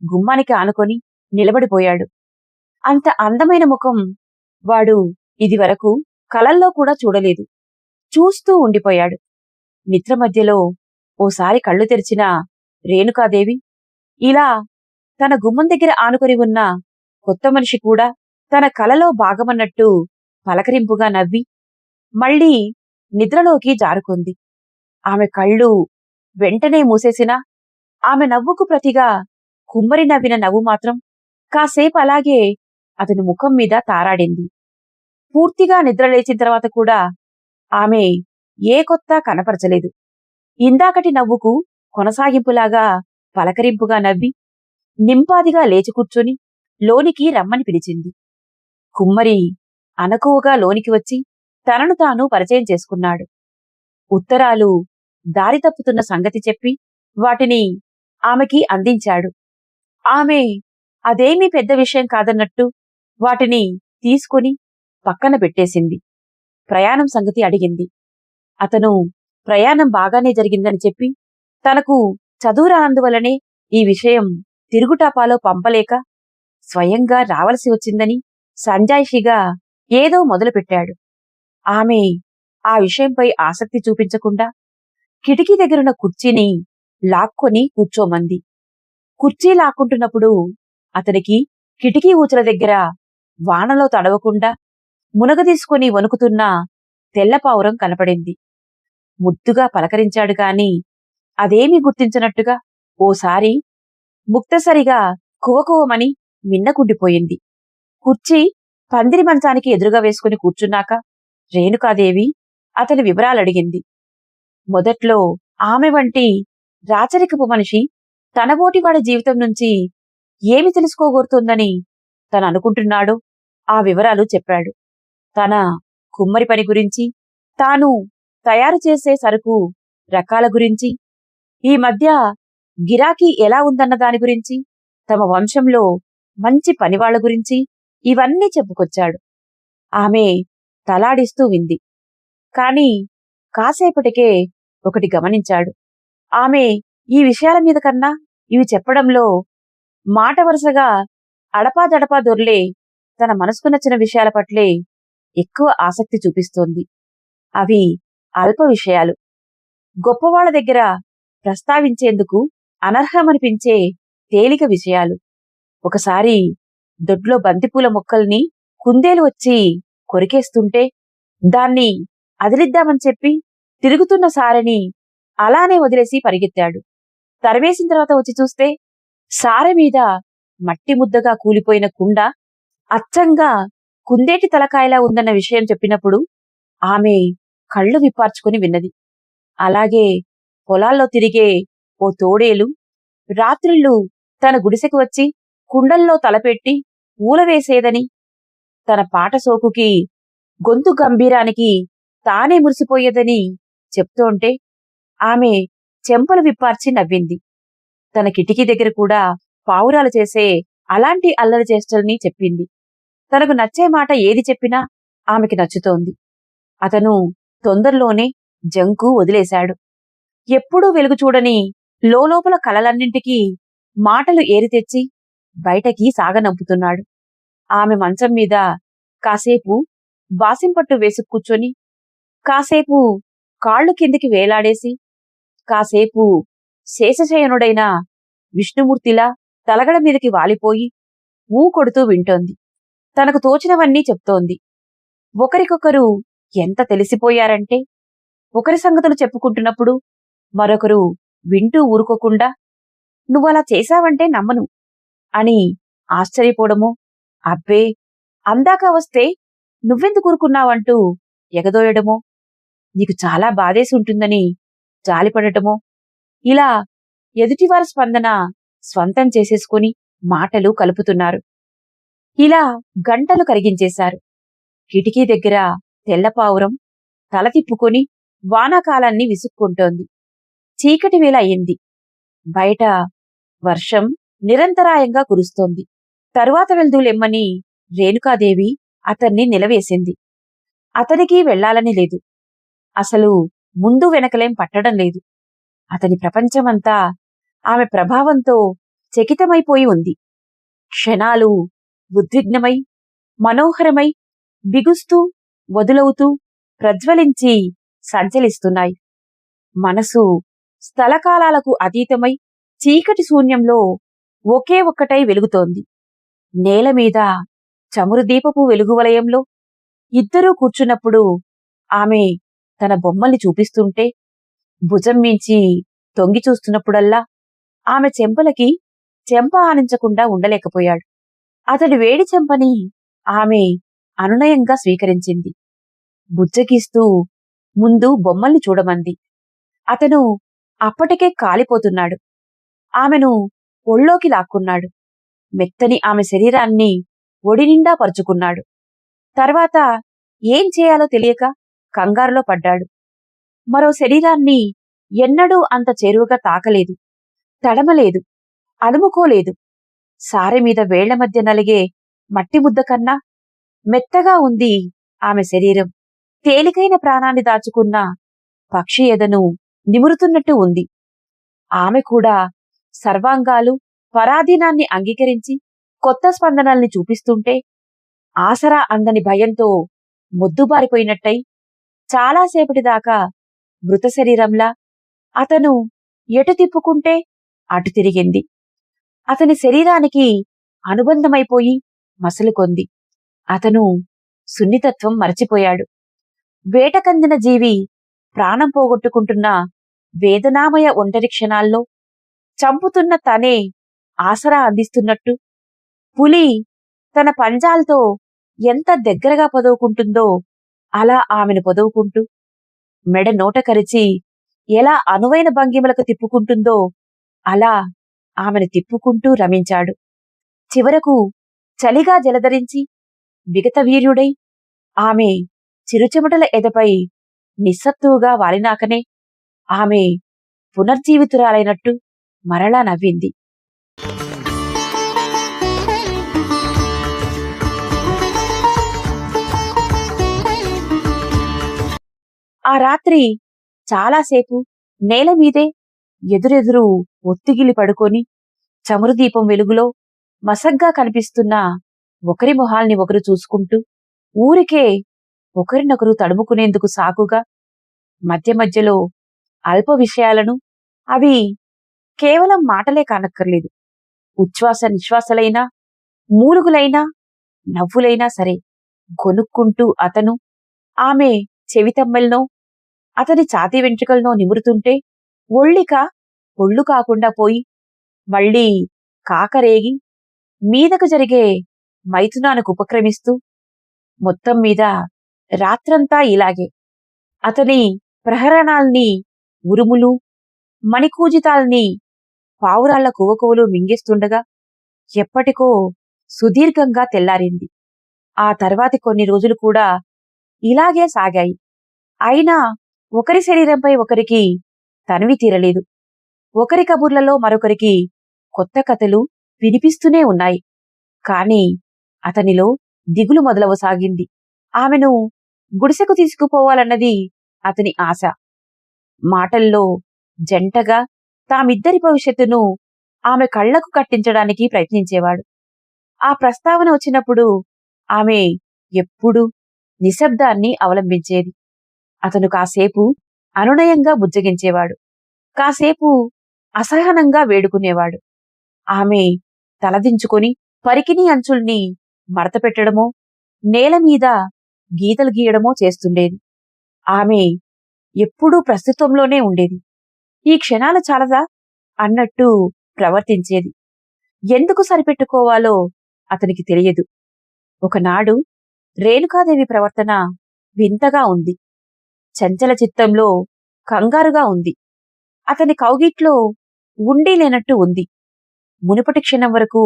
గుమ్మానికి ఆనుకొని నిలబడిపోయాడు. అంత అందమైన ముఖం వాడు ఇదివరకు కలల్లో కూడా చూడలేదు. చూస్తూ ఉండిపోయాడు. నిద్ర మధ్యలో ఓసారి కళ్ళు తెరిచిన రేణుకాదేవి ఇలా తన గుమ్మం దగ్గర ఆనుకొని ఉన్న కొత్త మనిషి కూడా తన కలలో భాగమన్నట్టు పలకరింపుగా నవ్వి మళ్లీ నిద్రలోకి జారుకుంది. ఆమె కళ్ళు వెంటనే మూసేసినా ఆమె నవ్వుకు ప్రతిగా కుమ్మరి నవ్విన నవ్వు మాత్రం కాసేపు అలాగే అతని ముఖం మీద తారాడింది. పూర్తిగా నిద్రలేచిన తర్వాత కూడా ఆమె ఏ కొత్త కనపరచలేదు. ఇందాకటి నవ్వుకు కొనసాగింపులాగా పలకరింపుగా నవ్వి నింపాదిగా లేచి కూర్చొని లోనికి రమ్మని పిలిచింది. కుమ్మరి అనకువగా లోనికి వచ్చి తనను తాను పరిచయం చేసుకున్నాడు. ఉత్తరాలు దారి తప్పుతున్న సంగతి చెప్పి వాటిని ఆమెకి అందించాడు. ఆమె అదేమీ పెద్ద విషయం కాదన్నట్టు వాటిని తీసుకుని పక్కన పెట్టేసింది. ప్రయాణం సంగతి అడిగింది. అతను ప్రయాణం బాగానే జరిగిందని చెప్పి తనకు చదువు రానందువల్లనే ఈ విషయం తిరుగుటాపాలో పంపలేక స్వయంగా రావలసి వచ్చిందని సంజాయిషిగా ఏదో మొదలుపెట్టాడు. ఆమె ఆ విషయంపై ఆసక్తి చూపించకుండా కిటికీ దగ్గరున్న కుర్చీని లాక్కొని కూర్చోమంది. కుర్చీ లాక్కుంటున్నప్పుడు అతనికి కిటికీ ఊచల దగ్గర వానలో తడవకుండా మునగదీసుకొని వణుకుతున్న తెల్లపావురం కనపడింది. ముద్దుగా పలకరించాడు గాని అదేమీ గుర్తించనట్టుగా ఓసారి ముక్తసరిగా కువకువమని మిన్నకుండిపోయింది. కుర్చీ పందిరి మంచానికి ఎదురుగా వేసుకుని కూర్చున్నాక రేణుకాదేవి అతని వివరాలడిగింది. మొదట్లో ఆమె వంటి రాచరికపు మనిషి తనబోటివాడి జీవితం నుంచి ఏమి తెలుసుకోగోరుతోందని తను అనుకుంటున్నాడో ఆ వివరాలు చెప్పాడు. తన కుమ్మరి పని గురించి, తాను తయారు చేసే సరుకు రకాల గురించి, ఈ మధ్య గిరాకీ ఎలా ఉందన్న దాని గురించి, తమ వంశంలో మంచి పనివాళ్ల గురించి ఇవన్నీ చెప్పుకొచ్చాడు. ఆమె తలాడిస్తూ వింది. కాని కాసేపటికే ఒకటి గమనించాడు. ఆమె ఈ విషయాల మీద కన్నా ఇవి చెప్పడంలో మాట వరుసగా అడపాదడపా దొర్లే తన మనసుకు నచ్చిన విషయాల పట్లే ఎక్కువ ఆసక్తి చూపిస్తోంది. అవి అల్ప విషయాలు, గొప్పవాళ్ల దగ్గర ప్రస్తావించేందుకు అనర్హమనిపించే తేలిక విషయాలు. ఒకసారి దొడ్లో బంతిపూల మొక్కల్ని కుందేలు వచ్చి కొరికేస్తుంటే దాన్ని అదిలిద్దామని చెప్పి తిరుగుతున్న సారెని అలానే వదిలేసి పరిగెత్తాడు. తరివేసిన తర్వాత వచ్చి చూస్తే సారె మీద మట్టి ముద్దగా కూలిపోయిన కుండ అచ్చంగా కుందేటి తలకాయలా ఉందన్న విషయం చెప్పినప్పుడు ఆమె కళ్ళు విప్పార్చుకుని విన్నది. అలాగే పొలాల్లో తిరిగే ఓ తోడేలు రాత్రిళ్ళు తన గుడిసెకు వచ్చి కుండల్లో తలపెట్టి ఊలవేసేదని, తన పాట సోకుకి గొంతు గంభీరానికి తానే మురిసిపోయేదని చెప్తోంటే ఆమె చెంపలు విప్పార్చి నవ్వింది. తన కిటికీ దగ్గర కూడా పావురాలు చేసే అలాంటి అల్లరి చేష్టల్ని చెప్పింది. తనకు నచ్చే మాట ఏది చెప్పినా ఆమెకి నచ్చుతోంది. అతను తొందరలోనే జంకు వదిలేశాడు. ఎప్పుడూ వెలుగు చూడని లోలోపల కలలన్నింటికీ మాటలు ఏరితెచ్చి బయటకి సాగనంపుతున్నాడు. ఆమె మంచం మీద కాసేపు బాసింపట్టు వేసు కూర్చొని, కాసేపు కాళ్లు కిందికి వేలాడేసి, కాసేపు శేషశయనుడైన విష్ణుమూర్తిలా తలగడ మీదకి వాలిపోయి ఊ కొడుతూ వింటోంది. తనకు తోచినవన్నీ చెప్తోంది. ఒకరికొకరు ఎంత తెలిసిపోయారంటే ఒకరి సంగతులు చెప్పుకుంటున్నప్పుడు మరొకరు వింటూ ఊరుకోకుండా నువ్వలా చేశావంటే నమ్మను అని ఆశ్చర్యపోవడమో, అబ్బే అందాక వస్తే నువ్వెందుకు ఊరుకున్నావంటూ ఎగదోయడమో, నీకు చాలా బాధేసి ఉంటుందని జాలిపడటమో, ఇలా ఎదుటివారి స్పందన స్వంతం చేసేసుకుని మాటలు కలుపుతున్నారు. ఇలా గంటలు కరిగించేశారు. కిటికీ దగ్గర తెల్లపావురం తల తిప్పుకొని వానాకాలాన్ని విసుక్కుంటోంది. చీకటి వేళ అయింది. బయట వర్షం నిరంతరాయంగా కురుస్తోంది. తరువాత వెళ్దూలెమ్మని రేణుకాదేవి అతన్ని నిలవేసింది. అతనికి వెళ్లాలని లేదు. అసలు ముందు వెనకలేం పట్టడం లేదు. అతని ప్రపంచమంతా ఆమె ప్రభావంతో చకితమైపోయి ఉంది. క్షణాలు ఉద్విగ్నమై, మనోహరమై, బిగుస్తూ, వదులవుతూ, ప్రజ్వలించి సంచలిస్తున్నాయి. మనసు స్థలకాలాలకు అతీతమై చీకటి శూన్యంలో ఒకే ఒక్కటై వెలుగుతోంది. నేలమీద చమురు దీపపు వెలుగువలయంలో ఇద్దరూ కూర్చున్నప్పుడు ఆమె తన బొమ్మల్ని చూపిస్తుంటే భుజం మించి తొంగి చూస్తున్నప్పుడల్లా ఆమె చెంపలకి చెంప ఆనించకుండా ఉండలేకపోయాడు. అతడి వేడి చెంపని ఆమె అనునయంగా స్వీకరించింది. బుజ్జగిస్తూ ముందు బొమ్మల్ని చూడమంది. అతను అప్పటికే కాలిపోతున్నాడు. ఆమెను ఒళ్ళోకి లాక్కున్నాడు. మెత్తని ఆమె శరీరాన్ని ఒడినిండా పరుచుకున్నాడు. తర్వాత ఏం చేయాలో తెలియక కంగారులో పడ్డాడు. మరో శరీరాన్ని ఎన్నడూ అంత చేరువగా తాకలేదు, తడమలేదు, అలుముకోలేదు. సారె మీద వేళ్ల మధ్య నలిగే మట్టి ముద్ద కన్నా మెత్తగా ఉంది ఆమె శరీరం. తేలికైన ప్రాణాన్ని దాచుకున్న పక్షి ఎదను నిమురుతున్నట్టు ఉంది. ఆమె కూడా సర్వాంగాలు పరాధీనాన్ని అంగీకరించి కొత్త స్పందనల్ని చూపిస్తుంటే ఆసరా అందని భయంతో మొద్దుబారిపోయినట్టయి చాలాసేపటిదాకా మృత శరీరంలా అతను ఎటు తిప్పుకుంటే అటు తిరిగింది. అతని శరీరానికి అనుబంధమైపోయి మసలుకొంది. అతను సున్నితత్వం మరచిపోయాడు. వేటకందిన జీవి ప్రాణం పోగొట్టుకుంటున్న వేదనామయ ఒంటరి క్షణాల్లో చంపుతున్న తనే ఆసరా అందిస్తున్నట్టు, పులి తన పంజాలతో ఎంత దగ్గరగా పొదవుకుంటుందో అలా ఆమెను పొదవుకుంటూ, మెడ నోట కరిచి ఎలా అనువైన భంగిమలకు తిప్పుకుంటుందో అలా ఆమెను తిప్పుకుంటూ రమించాడు. చివరకు చలిగా జలధరించి విగతవీర్యుడై ఆమె చిరుచెమటల ఎదపై నిస్సత్తువుగా వాలినాకనే ఆమె పునర్జీవితురాలైనట్టు మరలా నవ్వింది. ఆ రాత్రి చాలాసేపు నేలమీదే ఎదురెదురు ఒత్తిగిలి పడుకొని చమురు దీపం వెలుగులో మసగ్గా కనిపిస్తున్న ఒకరి మొహాల్ని ఒకరు చూసుకుంటూ ఊరికే ఒకరినొకరు తడుముకునేందుకు సాకుగా మధ్య మధ్యలో అల్ప విషయాలను, అవి కేవలం మాటలే కానక్కర్లేదు, ఉచ్ఛ్వాస నిశ్వాసలైనా, మూలుగులైనా, నవ్వులైనా సరే గొనుక్కుంటూ అతను ఆమె చెవితమ్మెల్నో అతని ఛాతీ వెంట్రుకలనో నిమురుతుంటే ఒళ్ళు కాకుండా పోయి మళ్లీ కాకరేగి మీదకు జరిగే మైథునానికి ఉపక్రమిస్తూ మొత్తం మీద రాత్రంతా ఇలాగే అతని ప్రహరణాల్ని ఉరుములు, మణికూజితాల్ని పావురాళ్ల కువకువలు మింగేస్తుండగా ఎప్పటికో సుదీర్ఘంగా తెల్లారింది. ఆ తర్వాతి కొన్ని రోజులు కూడా ఇలాగే సాగాయి. అయినా ఒకరి శరీరంపై ఒకరికి తనివి తీరలేదు. ఒకరి కబుర్లలో మరొకరికి కొత్త కథలు వినిపిస్తూనే ఉన్నాయి. కాని అతనిలో దిగులు మొదలవసాగింది. ఆమెను గుడిసెకు తీసుకుపోవాలన్నది అతని ఆశ. మాటల్లో జంటగా తామిద్దరి భవిష్యత్తును ఆమె కళ్లకు కట్టించడానికి ప్రయత్నించేవాడు. ఆ ప్రస్తావన వచ్చినప్పుడు ఆమె ఎప్పుడూ నిశ్శబ్దాన్ని అవలంబించేది. అతను కాసేపు అనునయంగా బుజ్జగించేవాడు, కాసేపు అసహనంగా వేడుకునేవాడు. ఆమె తలదించుకొని పరికిణీ అంచుల్ని మడతపెట్టడమో, నేలమీద గీతలు గీయడమో చేస్తుండేది. ఆమె ఎప్పుడూ ప్రస్తుతంలోనే ఉండేది. ఈ క్షణాలు చాలదా అన్నట్టు ప్రవర్తించేది. ఎందుకు సరిపెట్టుకోవాలో అతనికి తెలియదు. ఒకనాడు రేణుకాదేవి ప్రవర్తన వింతగా ఉంది. చంచల చిత్తంలో కంగారుగా ఉంది. అతని కౌగిట్లో ఉండి లేనట్టు ఉంది. మునుపటి క్షణం వరకు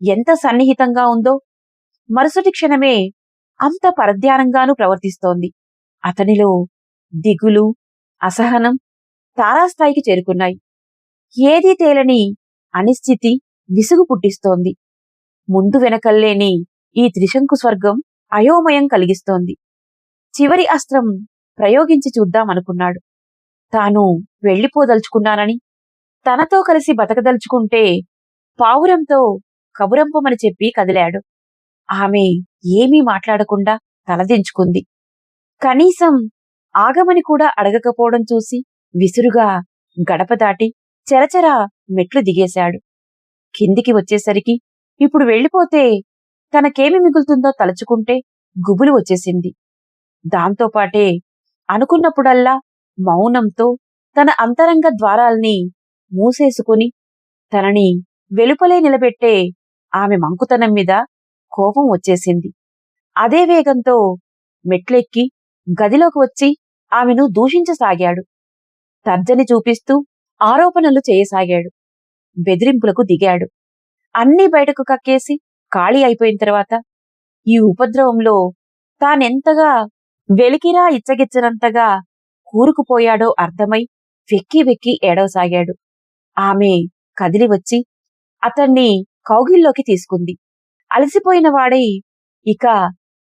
ఎంత సన్నిహితంగా ఉందో మరుసటి క్షణమే అంత పరధ్యానంగానూ ప్రవర్తిస్తోంది. అతనిలో దిగులు, అసహనం తారాస్థాయికి చేరుకున్నాయి. ఏదీ తేలని అనిశ్చితి విసుగు పుట్టిస్తోంది. ముందు వెనకల్లేని ఈ త్రిశంకు స్వర్గం అయోమయం కలిగిస్తోంది. చివరి అస్త్రం ప్రయోగించి చూద్దామనుకున్నాడు. తాను వెళ్లిపోదలుచుకున్నానని, తనతో కలిసి బతకదలుచుకుంటే పావురంతో కబురంపమని చెప్పి కదిలాడు. ఆమె ఏమీ మాట్లాడకుండా తలదించుకుంది. కనీసం ఆగమని కూడా అడగకపోవడం చూసి విసురుగా గడప దాటి చెరచెర మెట్లు దిగేశాడు. కిందికి వచ్చేసరికి ఇప్పుడు వెళ్లిపోతే తనకేమి మిగులుతుందో తలుచుకుంటే గుబులు వచ్చేసింది. దాంతోపాటే అనుకున్నప్పుడల్లా మౌనంతో తన అంతరంగ ద్వారాల్ని మూసేసుకుని తనని వెలుపలే నిలబెట్టే ఆమె మంకుతనం మీద కోపం వచ్చేసింది. అదే వేగంతో మెట్లెక్కి గదిలోకి వచ్చి ఆమెను దూషించసాగాడు. తర్జని చూపిస్తూ ఆరోపణలు చేయసాగాడు. బెదిరింపులకు దిగాడు. అన్నీ బయటకు కక్కేసి ఖాళీ అయిపోయిన తర్వాత ఈ ఉపద్రవంలో తానెంతగా వెలికిరా ఇచ్చగిచ్చనంతగా కూరుకుపోయాడో అర్థమై వెక్కి వెక్కి ఏడవసాగాడు. ఆమె కదిలి వచ్చి అతన్ని కౌగిల్లోకి తీసుకుంది. అలసిపోయిన వాడై ఇక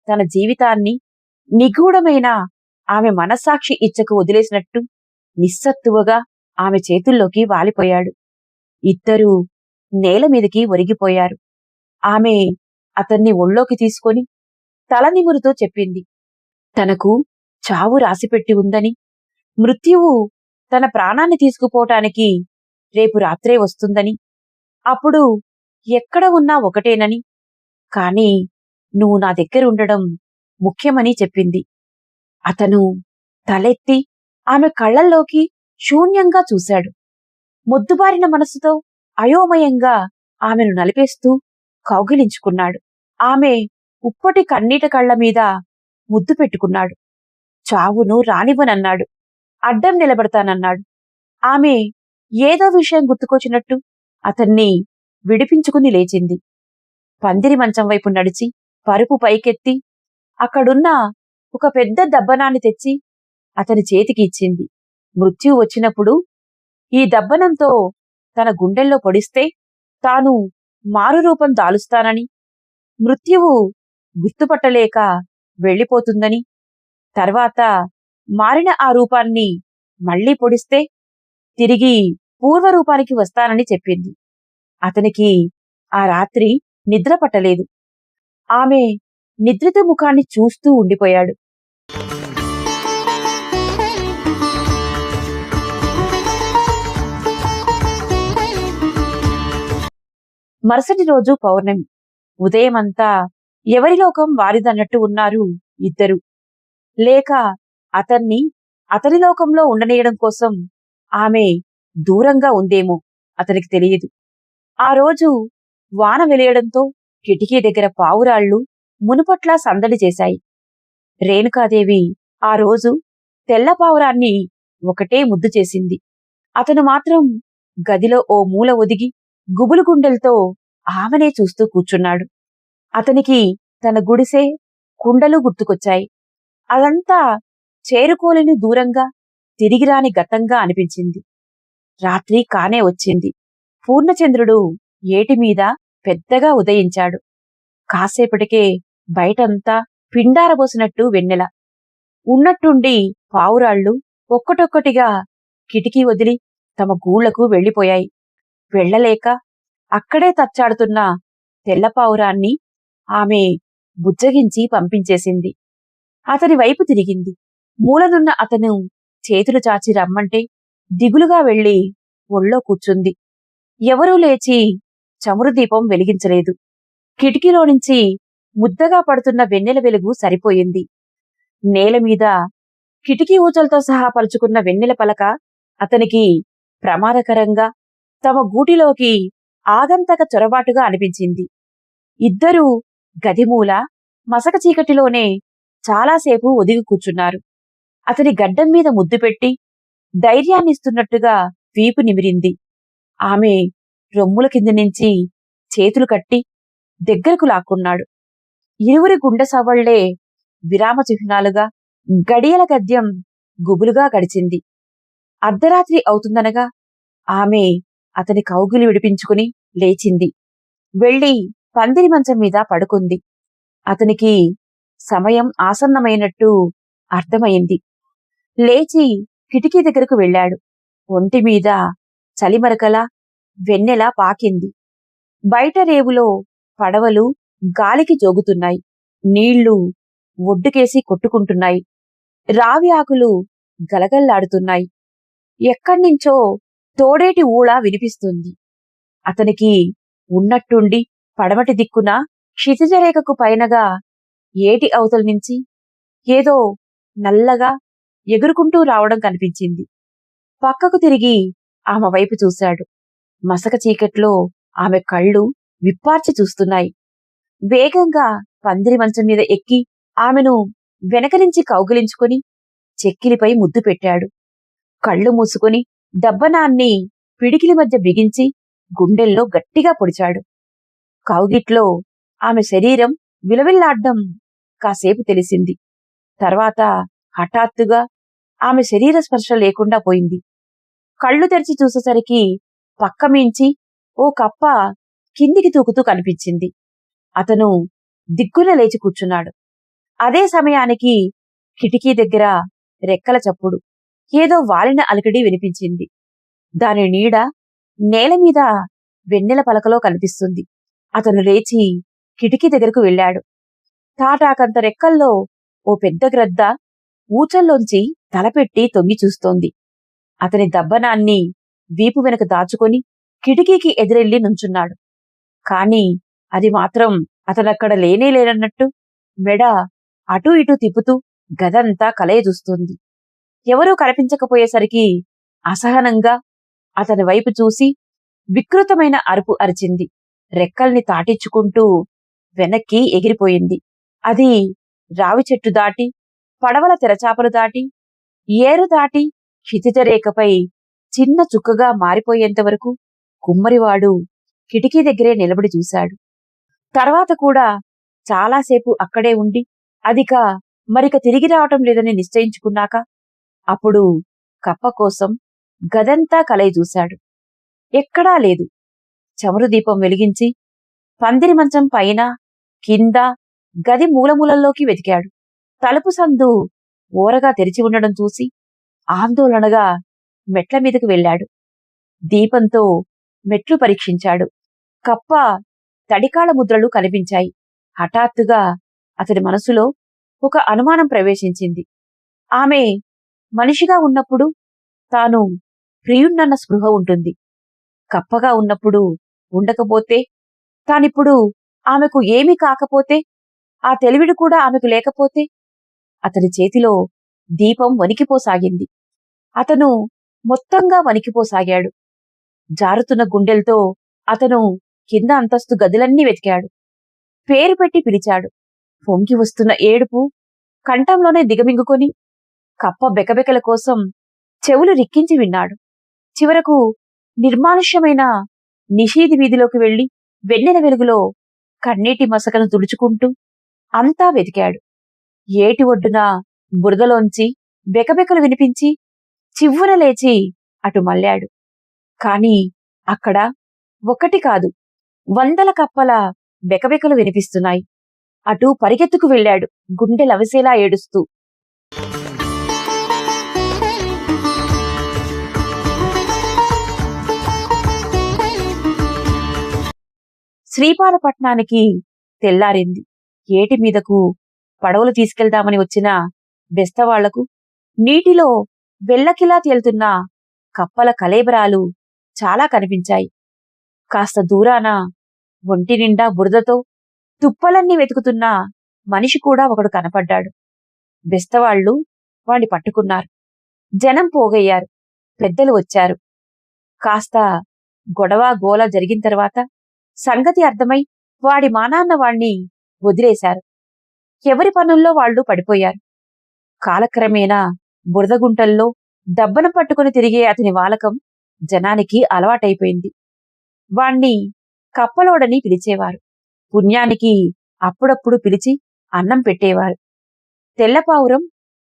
తన జీవితాన్ని నిగూఢమైన ఆమె మనస్సాక్షి ఇచ్చకు వదిలేసినట్టు నిస్సత్తువగా ఆమె చేతుల్లోకి వాలిపోయాడు. ఇద్దరూ నేల మీదకి ఒరిగిపోయారు. ఆమె అతన్ని ఒళ్ళోకి తీసుకొని తల నిమురుతూ చెప్పింది, తనకు చావు రాసిపెట్టి ఉందని, మృత్యువు తన ప్రాణాన్ని తీసుకుపోవటానికి రేపు రాత్రే వస్తుందని, అప్పుడు ఎక్కడ ఉన్నా ఒకటేనని, కాని నువ్వు నా దగ్గరుండడం ముఖ్యమని చెప్పింది. అతను తలెత్తి ఆమె కళ్లల్లోకి శూన్యంగా చూశాడు. మొద్దుబారిన మనసుతో అయోమయంగా ఆమెను నలిపేస్తూ కౌగిలించుకున్నాడు. ఆమె ఉప్పటి కన్నీట కళ్ల మీద ముద్దు పెట్టుకున్నాడు. చావును రానివ్వనన్నాడు. అడ్డం నిలబడతానన్నాడు. ఆమె ఏదో విషయం గుర్తుకొచ్చినట్టు అతన్ని విడిపించుకుని లేచింది. పందిరి మంచం వైపు నడిచి పరుపు పైకెత్తి అక్కడున్న ఒక పెద్ద దబ్బనాన్ని తెచ్చి అతని చేతికి ఇచ్చింది. మృత్యువు వచ్చినప్పుడు ఈ దబ్బనంతో తన గుండెల్లో పొడిస్తే తాను మారురూపం దాలుస్తానని, మృత్యువు గుర్తుపట్టలేక వెళ్ళిపోతుందని, తర్వాత మారిన ఆ రూపాన్ని మళ్లీ పొడిస్తే తిరిగి పూర్వరూపానికి వస్తానని చెప్పింది. అతనికి ఆ రాత్రి నిద్ర పట్టలేదు. ఆమె నిద్రిత ముఖాన్ని చూస్తూ ఉండిపోయాడు. మరుసటి రోజు పౌర్ణమి. ఉదయమంతా ఎవరి లోకం వారిదన్నట్టు ఉన్నారు ఇద్దరు. లేక అతన్ని అతని లోకంలో ఉండనీయడం కోసం ఆమె దూరంగా ఉందేమో అతనికి తెలియదు. ఆ రోజు వాన వెలియడంతో కిటికీ దగ్గర పావురాళ్లు మునుపట్లా సందడి చేశాయి. రేణుకాదేవి ఆ రోజు తెల్ల పావురాన్ని ఒకటే ముద్దు చేసింది. అతను మాత్రం గదిలో ఓ మూల ఒదిగి గుబులు గుండెలతో ఆమెనే చూస్తూ కూర్చున్నాడు. అతనికి తన గుడిసె, కుండలు గుర్తుకొచ్చాయి. అదంతా చేరుకోలేని దూరంగా, తిరిగిరాని గతంగా అనిపించింది. రాత్రి కానే వచ్చింది. పూర్ణచంద్రుడు ఏటిమీద పెద్దగా ఉదయించాడు. కాసేపటికే బయటంతా పిండారబోసినట్టు వెన్నెల. ఉన్నట్టుండి పావురాళ్లు ఒక్కటొక్కటిగా కిటికీ వదిలి తమ గూళ్లకు వెళ్లిపోయాయి. వెళ్లలేక అక్కడే తచ్చాడుతున్న తెల్లపావురాన్ని ఆమె బుజ్జగించి పంపించేసింది. అతని వైపు తిరిగింది. మూలనున్న అతను చేతులు చాచి రమ్మంటే దిగులుగా వెళ్లి ఒళ్ళో కూర్చుంది. ఎవరూ లేచి చమురు దీపం వెలిగించలేదు. కిటికీలోనుంచి ముద్దగా పడుతున్న వెన్నెల వెలుగు సరిపోయింది. నేలమీద కిటికీ ఊచలతో సహా పరుచుకున్న వెన్నెల పలక అతనికి ప్రమాదకరంగా, తమ గూటిలోకి ఆగంతక చొరబాటుగా అనిపించింది. ఇద్దరూ గదిమూల మసక చీకటిలోనే చాలాసేపు ఒదిగి కూర్చున్నారు. అతని గడ్డం మీద ముద్దు పెట్టి ధైర్యాన్నిస్తున్నట్టుగా వీపు నిమిరింది. ఆమె రొమ్ముల కింది నుంచి చేతులు కట్టి దగ్గరకు లాక్కున్నాడు. ఇరువురి గుండె సవ్వళ్లే విరామ చిహ్నాలుగా, గడియల గద్యం గుబులుగా గడిచింది. అర్ధరాత్రి అవుతుందనగా ఆమె అతని కౌగిలి విడిపించుకుని లేచింది. వెళ్లి పందిరి మంచం మీద పడుకుంది. అతనికి సమయం ఆసన్నమైనట్టు అర్థమైంది. లేచి కిటికీ దగ్గరకు వెళ్లాడు. ఒంటిమీద చలిమరకలా వెన్నెల పాకింది. బయట రేవులో పడవలు గాలికి జోగుతున్నాయి. నీళ్లు ఒడ్డుకేసి కొట్టుకుంటున్నాయి. రావి ఆకులు గలగల్లాడుతున్నాయి. ఎక్కడ్నించో తోడేటి ఊళ వినిపిస్తుంది. అతనికి ఉన్నట్టుండి పడమటి దిక్కున క్షితిజరేఖకు పైనగా ఏటి అవతల నుంచి ఏదో నల్లగా ఎగురుకుంటూ రావడం కనిపించింది. పక్కకు తిరిగి ఆమె వైపు చూశాడు. మసక చీకట్లో ఆమె కళ్ళు విప్పార్చి చూస్తున్నాయి. వేగంగా పందిరి మంచం మీద ఎక్కి ఆమెను వెనక నుంచి కౌగిలించుకుని చెక్కిలిపై ముద్దు పెట్టాడు. కళ్ళు మూసుకుని దబ్బనాన్ని పిడికిలి మధ్య బిగించి గుండెల్లో గట్టిగా పొడిచాడు. కౌగిట్లో ఆమె శరీరం విలవిల్లాడ్డం కాసేపు తెలిసింది. తర్వాత హఠాత్తుగా ఆమె శరీర స్పర్శ లేకుండా పోయింది. కళ్ళు తెరిచి చూసేసరికి పక్కమీంచి ఓ కప్ప కిందికి తూకుతూ కనిపించింది. అతను దిగ్గున లేచి కూర్చున్నాడు. అదే సమయానికి కిటికీ దగ్గర రెక్కల చప్పుడు, ఏదో వాలిన అలికిడి వినిపించింది. దాని నీడ నేలమీద వెన్నెల పలకలో కనిపిస్తుంది. అతను లేచి కిటికీ దగ్గరకు వెళ్లాడు. తాటాకంత రెక్కల్లో ఓ పెద్ద గ్రద్ద ఊచల్లోంచి తలపెట్టి తొంగి చూస్తోంది. అతని దబ్బనాన్ని వీపు వెనక దాచుకొని కిటికీకి ఎదురెళ్లి నుంచున్నాడు. కాని అది మాత్రం అతనక్కడ లేనేలేనన్నట్టు మెడ అటూ ఇటూ తిప్పుతూ గదంతా కలయ చూస్తోంది. ఎవరూ కనిపించకపోయేసరికి అసహనంగా అతని వైపు చూసి వికృతమైన అరుపు అరిచింది. రెక్కల్ని తాటించుకుంటూ వెనక్కి ఎగిరిపోయింది. అది రావి చెట్టు దాటి, పడవల తెరచాపలు దాటి, ఏరు దాటి క్షితిజరేఖపై చిన్న చుక్కగా మారిపోయేంతవరకు కుమ్మరివాడు కిటికీ దగ్గరే నిలబడి చూశాడు. తర్వాత కూడా చాలాసేపు అక్కడే ఉండి అదిక మరిక తిరిగి రావటం లేదని నిశ్చయించుకున్నాక అప్పుడు కప్ప కోసం గదంతా కలయి చూశాడు. ఎక్కడా లేదు. చమురు దీపం వెలిగించి పందిరి మంచం పైన కింద గది మూలమూలల్లోకి వెతికాడు. తలుపు సందు ఓరగా తెరిచి ఉండడం చూసి ఆందోళనగా మెట్ల మీదకు వెళ్ళాడు. దీపంతో మెట్లు పరీక్షించాడు. కప్ప తడికాళ ముద్రలు కనిపించాయి. హఠాత్తుగా అతడి మనసులో ఒక అనుమానం ప్రవేశించింది. ఆమె మనిషిగా ఉన్నప్పుడు తాను ప్రియుణ్ణన్న స్పృహ ఉంటుంది. కప్పగా ఉన్నప్పుడు ఉండకపోతే, తానిప్పుడు ఆమెకు ఏమీ కాకపోతే, ఆ తెలివిడి కూడా ఆమెకు లేకపోతే? అతని చేతిలో దీపం వణికిపోసాగింది. అతను మొత్తంగా వణికిపోసాగాడు. జారుతున్న గుండెలతో అతను కింద అంతస్తు గదులన్నీ వెతికాడు. పేరు పెట్టి పిలిచాడు. పొంగి వస్తున్న ఏడుపు కంఠంలోనే దిగమింగుకొని కప్ప బెకబెకల కోసం చెవులు రిక్కించి విన్నాడు. చివరకు నిర్మానుష్యమైన నిషీది వీధిలోకి వెళ్లి వెన్నెల వెలుగులో కన్నీటి మసకను తుడుచుకుంటూ అంతా వెతికాడు. ఏటి ఒడ్డున బురదలోంచి బెకబెకలు వినిపించి చివ్వున లేచి అటు మళ్ళాడు. కాని అక్కడ ఒకటి కాదు, 100 కప్పల బెకబెకలు వినిపిస్తున్నాయి. అటు పరిగెత్తుకు వెళ్ళాడు, గుండెలవిసేలా ఏడుస్తూ. శ్రీపాదపట్నానికి తెల్లారింది. ఏటి మీదకు పడవలు తీసుకెళ్దామని వచ్చిన బెస్తవాళ్లకు నీటిలో వెల్లకిలా తేలుతున్న కప్పల కలేబరాలు చాలా కనిపించాయి. కాస్త దూరాన ఒంటి నిండా బురదతో తుప్పలన్నీ వెతుకుతున్న మనిషి కూడా ఒకడు కనపడ్డాడు. బెస్తవాళ్లు వాణ్ణి పట్టుకున్నారు. జనం పోగయ్యారు. పెద్దలు వచ్చారు. కాస్త గొడవ గోల జరిగిన తర్వాత సంగతి అర్థమై వాడి మానాన్న వాణ్ణి వదిలేశారు. ఎవరి పనుల్లో వాళ్లు పడిపోయారు. కాలక్రమేణా బురదగుంటల్లో దబ్బన పట్టుకుని తిరిగే అతని వాలకం జనానికి అలవాటైపోయింది. వాణ్ణి కప్పలోడని పిలిచేవారు. పుణ్యానికి అప్పుడప్పుడు పిలిచి అన్నం పెట్టేవారు. తెల్లపావురం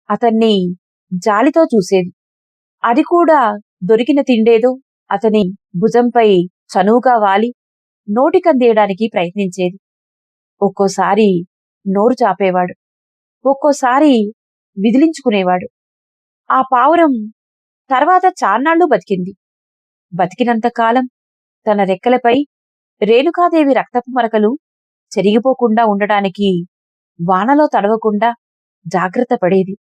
అతన్ని జాలితో చూసేది. అది కూడా దొరికిన తిండేదో అతని భుజంపై చనువుగా వాలి నోటికందేయడానికి ప్రయత్నించేది. ఒక్కోసారి నోరు చాపేవాడు, ఒక్కోసారి విదిలించుకునేవాడు. ఆ పావురం తర్వాత చాన్నాళ్లు బతికింది. బతికినంతకాలం తన రెక్కలపై రేణుకాదేవి రక్తపు మరకలు చెరిగిపోకుండా ఉండడానికి వానలో తడవకుండా జాగ్రత్త పడేది.